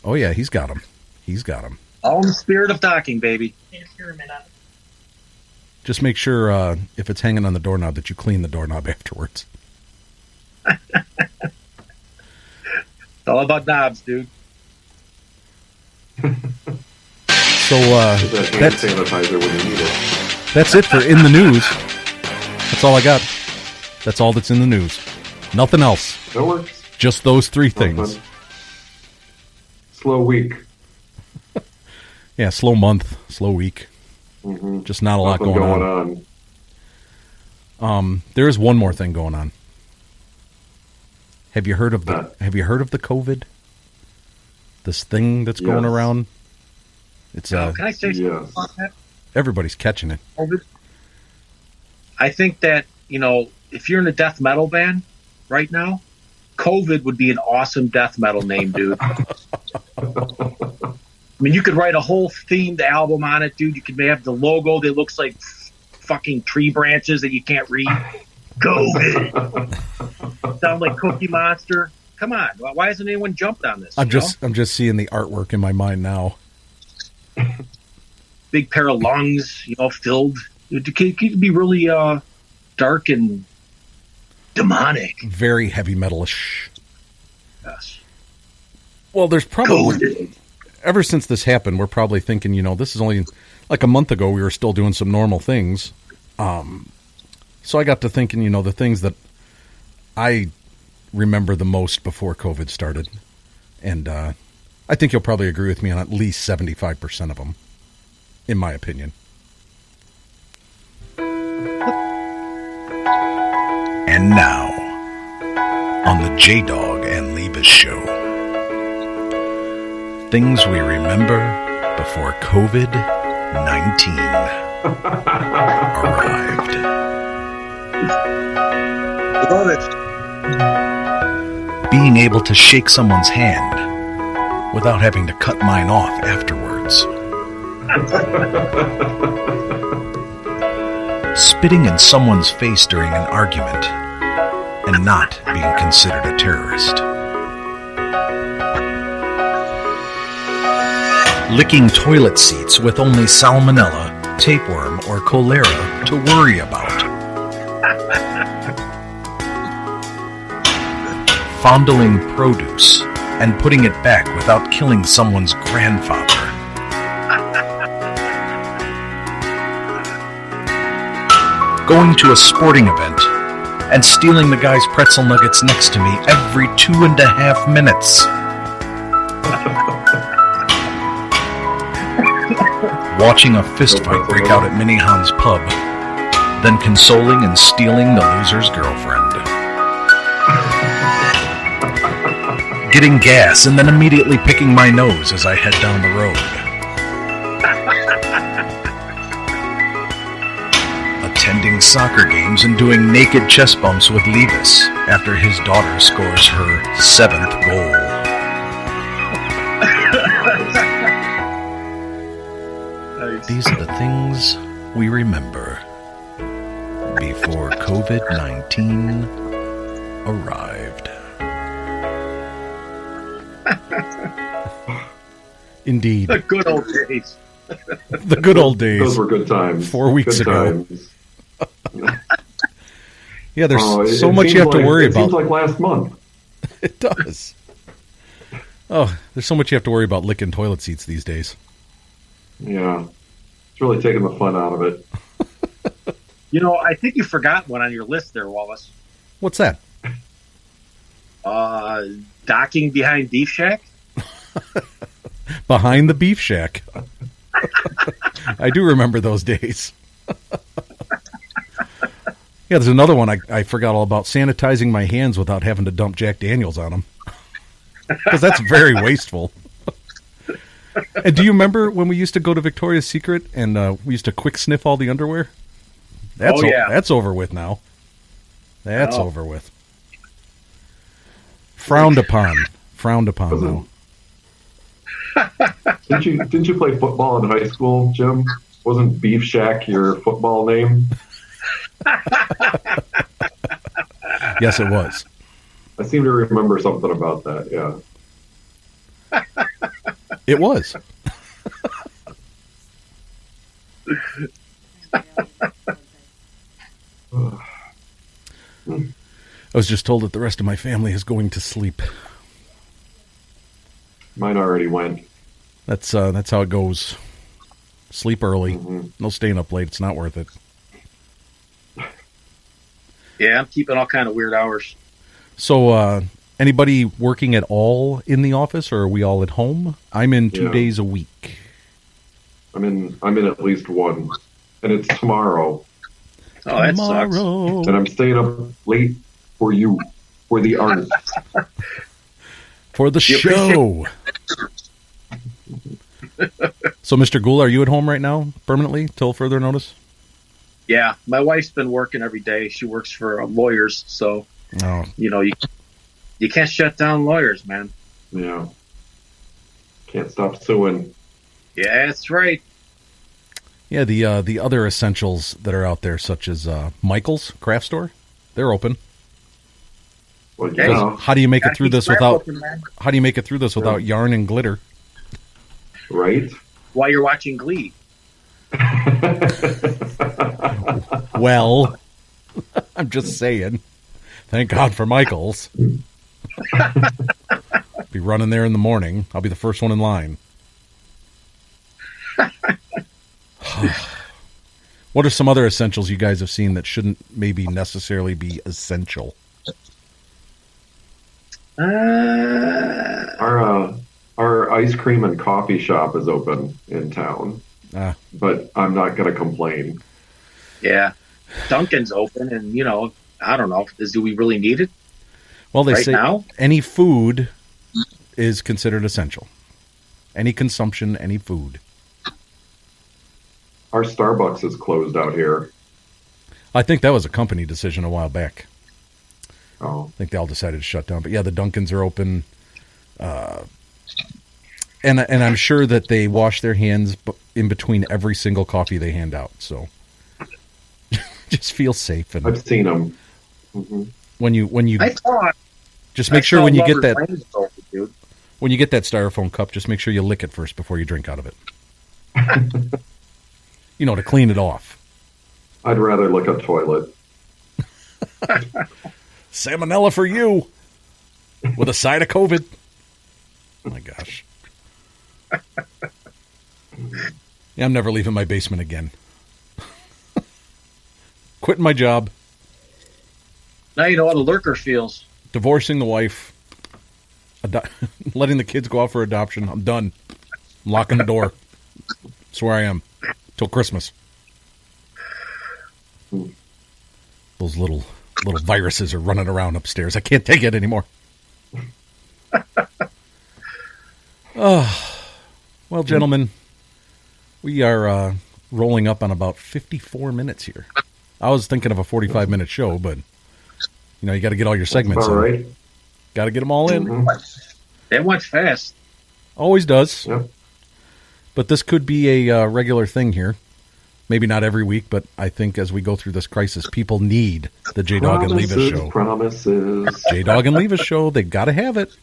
[SPEAKER 2] Oh, yeah, he's got them. He's got them.
[SPEAKER 5] All in the spirit of talking, baby.
[SPEAKER 2] Just make sure if it's hanging on the doorknob that you clean the doorknob afterwards.
[SPEAKER 5] It's all about knobs, dude.
[SPEAKER 2] So
[SPEAKER 3] That sanitizer when you need it.
[SPEAKER 2] that's it for In the News. That's all I got. That's all that's in the news. Nothing else.
[SPEAKER 3] That works.
[SPEAKER 2] Just those three things.
[SPEAKER 3] Slow week.
[SPEAKER 2] Yeah, slow month, slow week.
[SPEAKER 3] Mm-hmm.
[SPEAKER 2] Just not a lot
[SPEAKER 3] Nothing
[SPEAKER 2] going on. There is one more thing going on. Have you heard of the COVID? This thing that's going around? It's
[SPEAKER 5] Can I say something about that?
[SPEAKER 2] Everybody's catching it.
[SPEAKER 5] I think that, if you're in a death metal band right now, COVID would be an awesome death metal name, dude. I mean, you could write a whole themed album on it, dude. You could have the logo that looks like fucking tree branches that you can't read. COVID. Sound like Cookie Monster. Come on. Why hasn't anyone jumped on this?
[SPEAKER 2] I'm just seeing the artwork in my mind now.
[SPEAKER 5] Big pair of lungs, filled. It could be really dark and demonic.
[SPEAKER 2] Very heavy metalish.
[SPEAKER 5] Yes.
[SPEAKER 2] Well, there's probably...
[SPEAKER 5] COVID.
[SPEAKER 2] Ever since this happened, we're probably thinking, this is only like a month ago. We were still doing some normal things. So I got to thinking, the things that I remember the most before COVID started. And I think you'll probably agree with me on at least 75% of them, in my opinion.
[SPEAKER 1] And now, on the JDawg and Leevis show, things we remember before COVID-19 arrived.
[SPEAKER 5] Love it.
[SPEAKER 1] Being able to shake someone's hand without having to cut mine off afterwards. Spitting in someone's face during an argument and not being considered a terrorist. Licking toilet seats with only salmonella, tapeworm, or cholera to worry about. Fondling produce and putting it back without killing someone's grandfather. Going to a sporting event and stealing the guy's pretzel nuggets next to me every 2.5 minutes. Watching a fistfight break out at Minihan's pub, then consoling and stealing the loser's girlfriend. Getting gas and then immediately picking my nose as I head down the road. Attending soccer games and doing naked chest bumps with Leevis after his daughter scores her 7th goal. These are the things we remember before COVID-19 arrived.
[SPEAKER 2] Indeed.
[SPEAKER 5] The good old days.
[SPEAKER 2] The good old days.
[SPEAKER 3] Those were good times.
[SPEAKER 2] 4 weeks
[SPEAKER 3] good
[SPEAKER 2] ago.
[SPEAKER 3] Times.
[SPEAKER 2] Yeah, there's
[SPEAKER 3] It
[SPEAKER 2] so much you have to worry about.
[SPEAKER 3] It seems like last month.
[SPEAKER 2] It does. Oh, there's so much you have to worry about licking toilet seats these days.
[SPEAKER 3] Yeah. It's really taking the fun out of it.
[SPEAKER 5] I think you forgot one on your list there, Wallace.
[SPEAKER 2] What's that?
[SPEAKER 5] Docking behind Beef Shack?
[SPEAKER 2] Behind the Beef Shack. I do remember those days. Yeah, there's another one I forgot all about. Sanitizing my hands without having to dump Jack Daniels on them. Because that's very wasteful. And do you remember when we used to go to Victoria's Secret and we used to quick sniff all the underwear? That's over with now. That's over with. Frowned upon. Frowned upon, though.
[SPEAKER 3] Didn't you play football in high school, Jim? Wasn't Beef Shack your football name?
[SPEAKER 2] Yes, it was.
[SPEAKER 3] I seem to remember something about that, yeah.
[SPEAKER 2] It was. I was just told that the rest of my family is going to sleep.
[SPEAKER 3] Mine already went.
[SPEAKER 2] That's how it goes. Sleep early. No staying up late. It's not worth it.
[SPEAKER 5] Yeah, I'm keeping all kind of weird hours.
[SPEAKER 2] So, anybody working at all in the office, or are we all at home? I'm in 2 days a week. I'm in
[SPEAKER 3] at least one, and it's tomorrow.
[SPEAKER 5] Oh, that sucks.
[SPEAKER 3] And I'm staying up late for you, for the art,
[SPEAKER 2] for the show. So, Mr. Gould, are you at home right now, permanently, till further notice?
[SPEAKER 5] Yeah, my wife's been working every day. She works for lawyers, so you can't shut down lawyers, man.
[SPEAKER 3] Yeah, can't stop suing.
[SPEAKER 5] Yeah, that's right.
[SPEAKER 2] Yeah, the other essentials that are out there, such as Michael's craft store, they're open.
[SPEAKER 3] Well, yeah.
[SPEAKER 2] How do you make it through this without? How do you make it through this without yarn and glitter?
[SPEAKER 3] Right.
[SPEAKER 5] While you're watching Glee.
[SPEAKER 2] Well, I'm just saying. Thank God for Michael's. Be running there in the morning. I'll be the first one in line. What are some other essentials you guys have seen that shouldn't maybe necessarily be essential?
[SPEAKER 3] Our ice cream and coffee shop is open in town, but I'm not going to complain.
[SPEAKER 5] Yeah, Dunkin's open, and I don't know. Do we really need it?
[SPEAKER 2] Well, they
[SPEAKER 5] right
[SPEAKER 2] say
[SPEAKER 5] now?
[SPEAKER 2] Any food is considered essential. Any consumption, any food.
[SPEAKER 3] Our Starbucks is closed out here.
[SPEAKER 2] I think that was a company decision a while back.
[SPEAKER 3] Oh.
[SPEAKER 2] I think they all decided to shut down. But yeah, the Dunkins are open. And I'm sure that they wash their hands in between every single coffee they hand out. So just feel safe. And
[SPEAKER 3] I've seen them. Mm-hmm.
[SPEAKER 2] When you just make
[SPEAKER 5] I
[SPEAKER 2] sure when you get that
[SPEAKER 5] dude.
[SPEAKER 2] when you get that styrofoam cup, just make sure you lick it first before you drink out of it. To clean it off.
[SPEAKER 3] I'd rather lick a toilet.
[SPEAKER 2] Salmonella for you, with a side of COVID. Oh my gosh. Yeah, I'm never leaving my basement again. Quitting my job.
[SPEAKER 5] Now you know how the lurker feels.
[SPEAKER 2] Divorcing the wife. Letting the kids go out for adoption. I'm done. I'm locking the door. That's where I am. Till Christmas. Those little viruses are running around upstairs. I can't take it anymore. Well, gentlemen, we are rolling up on about 54 minutes here. I was thinking of a 45-minute show, but you got to get all your segments in.
[SPEAKER 3] Right.
[SPEAKER 2] Got to get them all in.
[SPEAKER 3] Mm-hmm.
[SPEAKER 5] That went fast.
[SPEAKER 2] Always does.
[SPEAKER 3] Yep.
[SPEAKER 2] But this could be a regular thing here. Maybe not every week, but I think as we go through this crisis, people need the JDawg and Leevis show.
[SPEAKER 3] Promises.
[SPEAKER 2] JDawg and Leevis show. They've got to have it.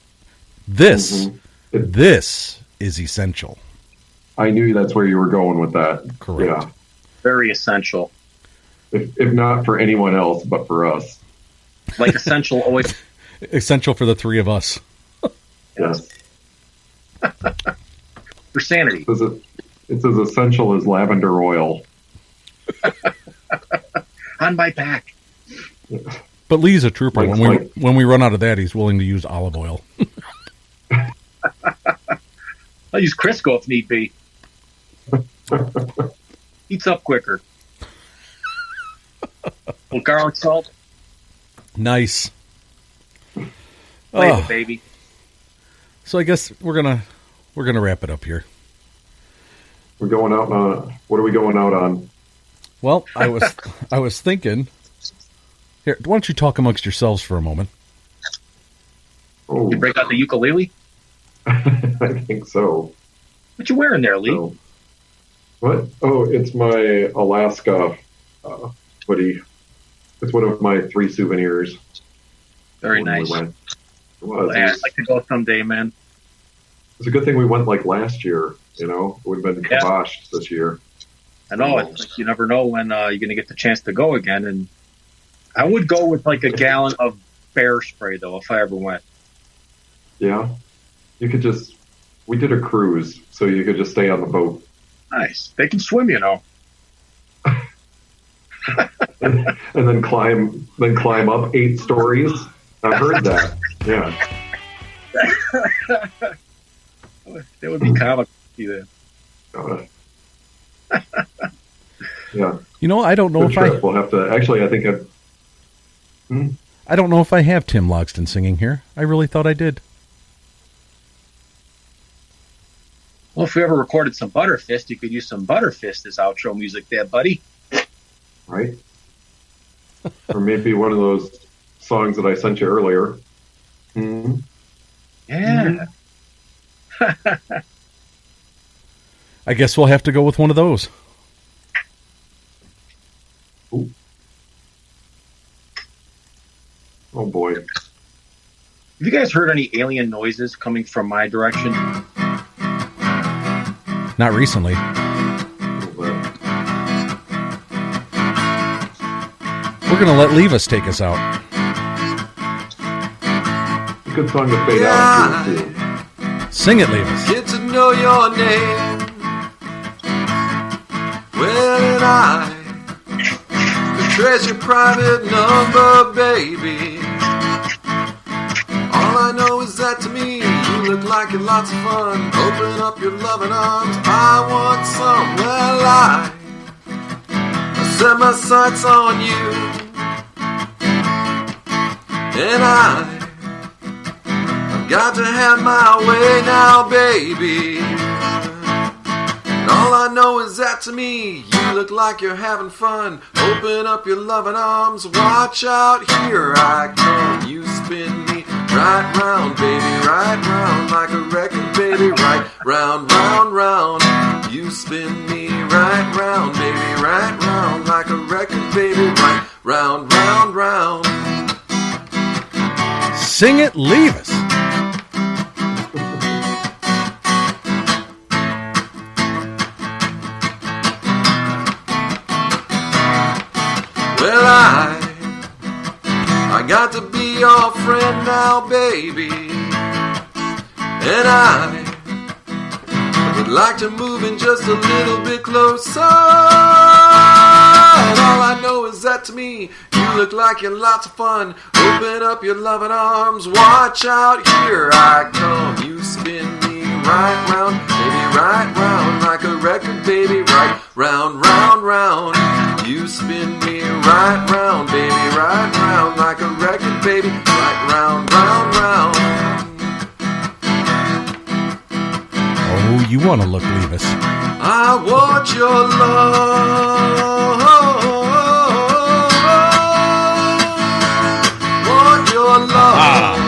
[SPEAKER 2] This is essential.
[SPEAKER 3] I knew that's where you were going with that.
[SPEAKER 2] Correct.
[SPEAKER 3] Yeah.
[SPEAKER 5] Very essential.
[SPEAKER 3] If not for anyone else, but for us.
[SPEAKER 5] Like essential always.
[SPEAKER 2] Essential for the three of us.
[SPEAKER 3] Yes.
[SPEAKER 5] For sanity.
[SPEAKER 3] It's as essential as lavender oil.
[SPEAKER 5] On my back.
[SPEAKER 2] But Lee's a trooper. When we run out of that, he's willing to use olive oil.
[SPEAKER 5] I'll use Crisco if need be. Heats up quicker. Little garlic salt.
[SPEAKER 2] Nice.
[SPEAKER 5] Flavor, baby.
[SPEAKER 2] So I guess we're gonna wrap it up here.
[SPEAKER 3] We're going out on. What are we going out on?
[SPEAKER 2] Well, I was thinking. Here, why don't you talk amongst yourselves for a moment?
[SPEAKER 3] Oh,
[SPEAKER 5] You break out the ukulele?
[SPEAKER 3] I think so.
[SPEAKER 5] What you wearing there, Lee?
[SPEAKER 3] So, what? Oh, it's my Alaska hoodie. It's one of my 3 souvenirs.
[SPEAKER 5] Very
[SPEAKER 3] when we
[SPEAKER 5] nice.
[SPEAKER 3] went. It was.
[SPEAKER 5] Yeah, I'd like to go someday, man.
[SPEAKER 3] It's a good thing we went like last year. You know, it would have been
[SPEAKER 5] Yeah.
[SPEAKER 3] kiboshed this year.
[SPEAKER 5] I know. It's like you never know when you're going to get the chance to go again. And I would go with like a gallon of bear spray, though, if I ever went.
[SPEAKER 3] Yeah, you could just. We did a cruise, so you could just stay on the boat.
[SPEAKER 5] Nice. They can swim, you know.
[SPEAKER 3] and then climb up 8 stories. I've heard that. Yeah.
[SPEAKER 5] That would be comical to see that.
[SPEAKER 3] Yeah.
[SPEAKER 2] You know, I don't know
[SPEAKER 3] Good
[SPEAKER 2] if
[SPEAKER 3] trip. We'll have to. Actually, I think
[SPEAKER 2] I don't know if I have Tim Logston singing here. I really thought I did.
[SPEAKER 5] Well, if we ever recorded some Butterfist, you could use some Butterfist as outro music there, buddy.
[SPEAKER 3] right? Or maybe one of those songs that I sent you earlier. Mm-hmm.
[SPEAKER 5] Yeah.
[SPEAKER 2] I guess we'll have to go with one of those.
[SPEAKER 3] Ooh. Oh boy.
[SPEAKER 5] Have you guys heard any alien noises coming from my direction?
[SPEAKER 2] Not recently. We're going to let Leevis take us out.
[SPEAKER 3] A good song to fade out to.
[SPEAKER 2] Sing it, Leevis.
[SPEAKER 7] Get to know your name. Well, and I could trace your private number, baby. All I know is that to me, you look like you're lots of fun. Open up your loving arms, I want some. Well, I set my sights on you, and I've got to have my way now, baby. And all I know is that to me, you look like you're having fun. Open up your loving arms, watch out, here I come. You spin me right round, baby, right round like a record, baby, right round, round, round. You spin me right round, baby, right round like a record, baby, right round, round, round.
[SPEAKER 2] Sing it, Leevis.
[SPEAKER 7] Well, I got to be your friend now, baby. And I would like to move in just a little bit closer. And all I know is that to me, you look like you're lots of fun. Open up your loving arms, watch out, here I come. You spin me right round, baby, right round like a record, baby, right round, round, round. You spin me right round, baby, right round like a record, baby, right round, round, round.
[SPEAKER 2] Oh, you want to look, Leevis.
[SPEAKER 7] I want your love, want your love.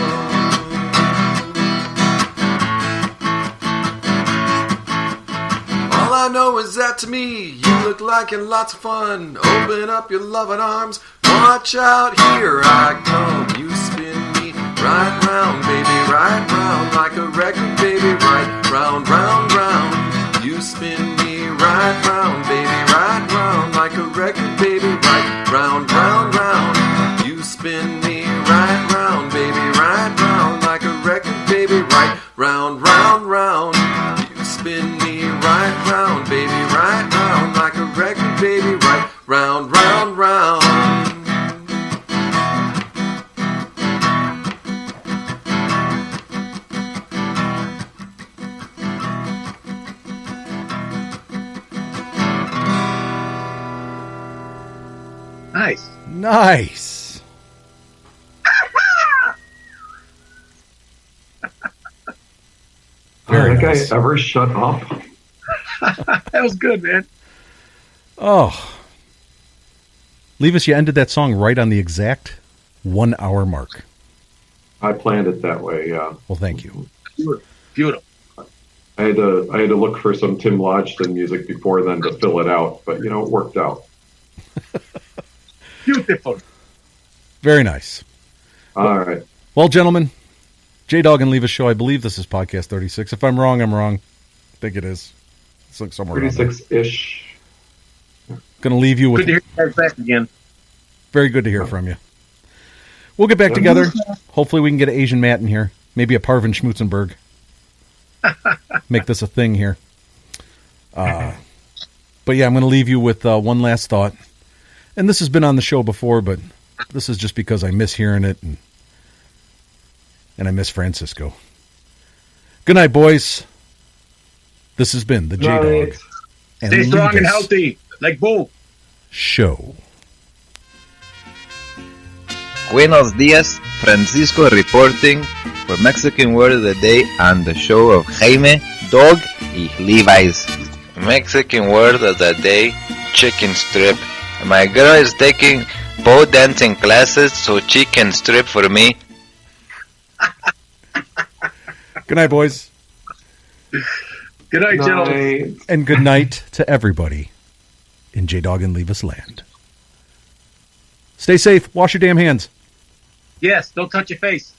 [SPEAKER 7] All I know is that to me, you look like you're lots of fun. Open up your loving arms, watch out, here I come. You spin me right round, baby, right round like a record, baby, right round, round, round. You spin me right round, baby, right round like a record, baby, right round, round, round. You spin me right round, baby, right round like a record, baby, right round, round, round. You spin me right round, baby, right round like a record, baby, right round, round, round.
[SPEAKER 5] Nice.
[SPEAKER 2] Nice. Very
[SPEAKER 3] that
[SPEAKER 2] nice.
[SPEAKER 3] guy ever shut up?
[SPEAKER 5] That was good, man.
[SPEAKER 2] Oh. Leevis, you ended that song right on the exact 1 hour mark.
[SPEAKER 3] I planned it that way. Yeah.
[SPEAKER 2] Well, thank you.
[SPEAKER 5] Beautiful.
[SPEAKER 3] I had to look for some Tim Lodgson music before then to fill it out, but it worked out.
[SPEAKER 5] Beautiful.
[SPEAKER 2] Very nice.
[SPEAKER 3] All right.
[SPEAKER 2] Well, gentlemen, JDawg and Leevis show. I believe this is podcast 36. If I'm wrong, I'm wrong. I think it is. It's like somewhere around there.
[SPEAKER 3] 36-ish.
[SPEAKER 2] Going to leave you with.
[SPEAKER 5] Good to hear you guys back again.
[SPEAKER 2] Very good to hear from you. We'll get back together. Hopefully, we can get an Asian Matt in here. Maybe a Parvin Schmutzenberg. Make this a thing here. But yeah, I'm going to leave you with one last thought. And this has been on the show before, but this is just because I miss hearing it and I miss Francisco. Good night, boys. This has been the JDawg and
[SPEAKER 5] Stay strong and
[SPEAKER 2] Leevis
[SPEAKER 5] healthy, like Boo.
[SPEAKER 2] show.
[SPEAKER 8] Buenos dias, Francisco reporting for Mexican Word of the Day on the show of Jaime, Dog, y Leevis. Mexican Word of the Day, chicken strip. My girl is taking pole dancing classes, so she can strip for me.
[SPEAKER 2] Good night, boys.
[SPEAKER 5] Good night, gentlemen.
[SPEAKER 2] And good night to everybody in JDawg and Leevis land. Stay safe. Wash your damn hands.
[SPEAKER 5] Yes, don't touch your face.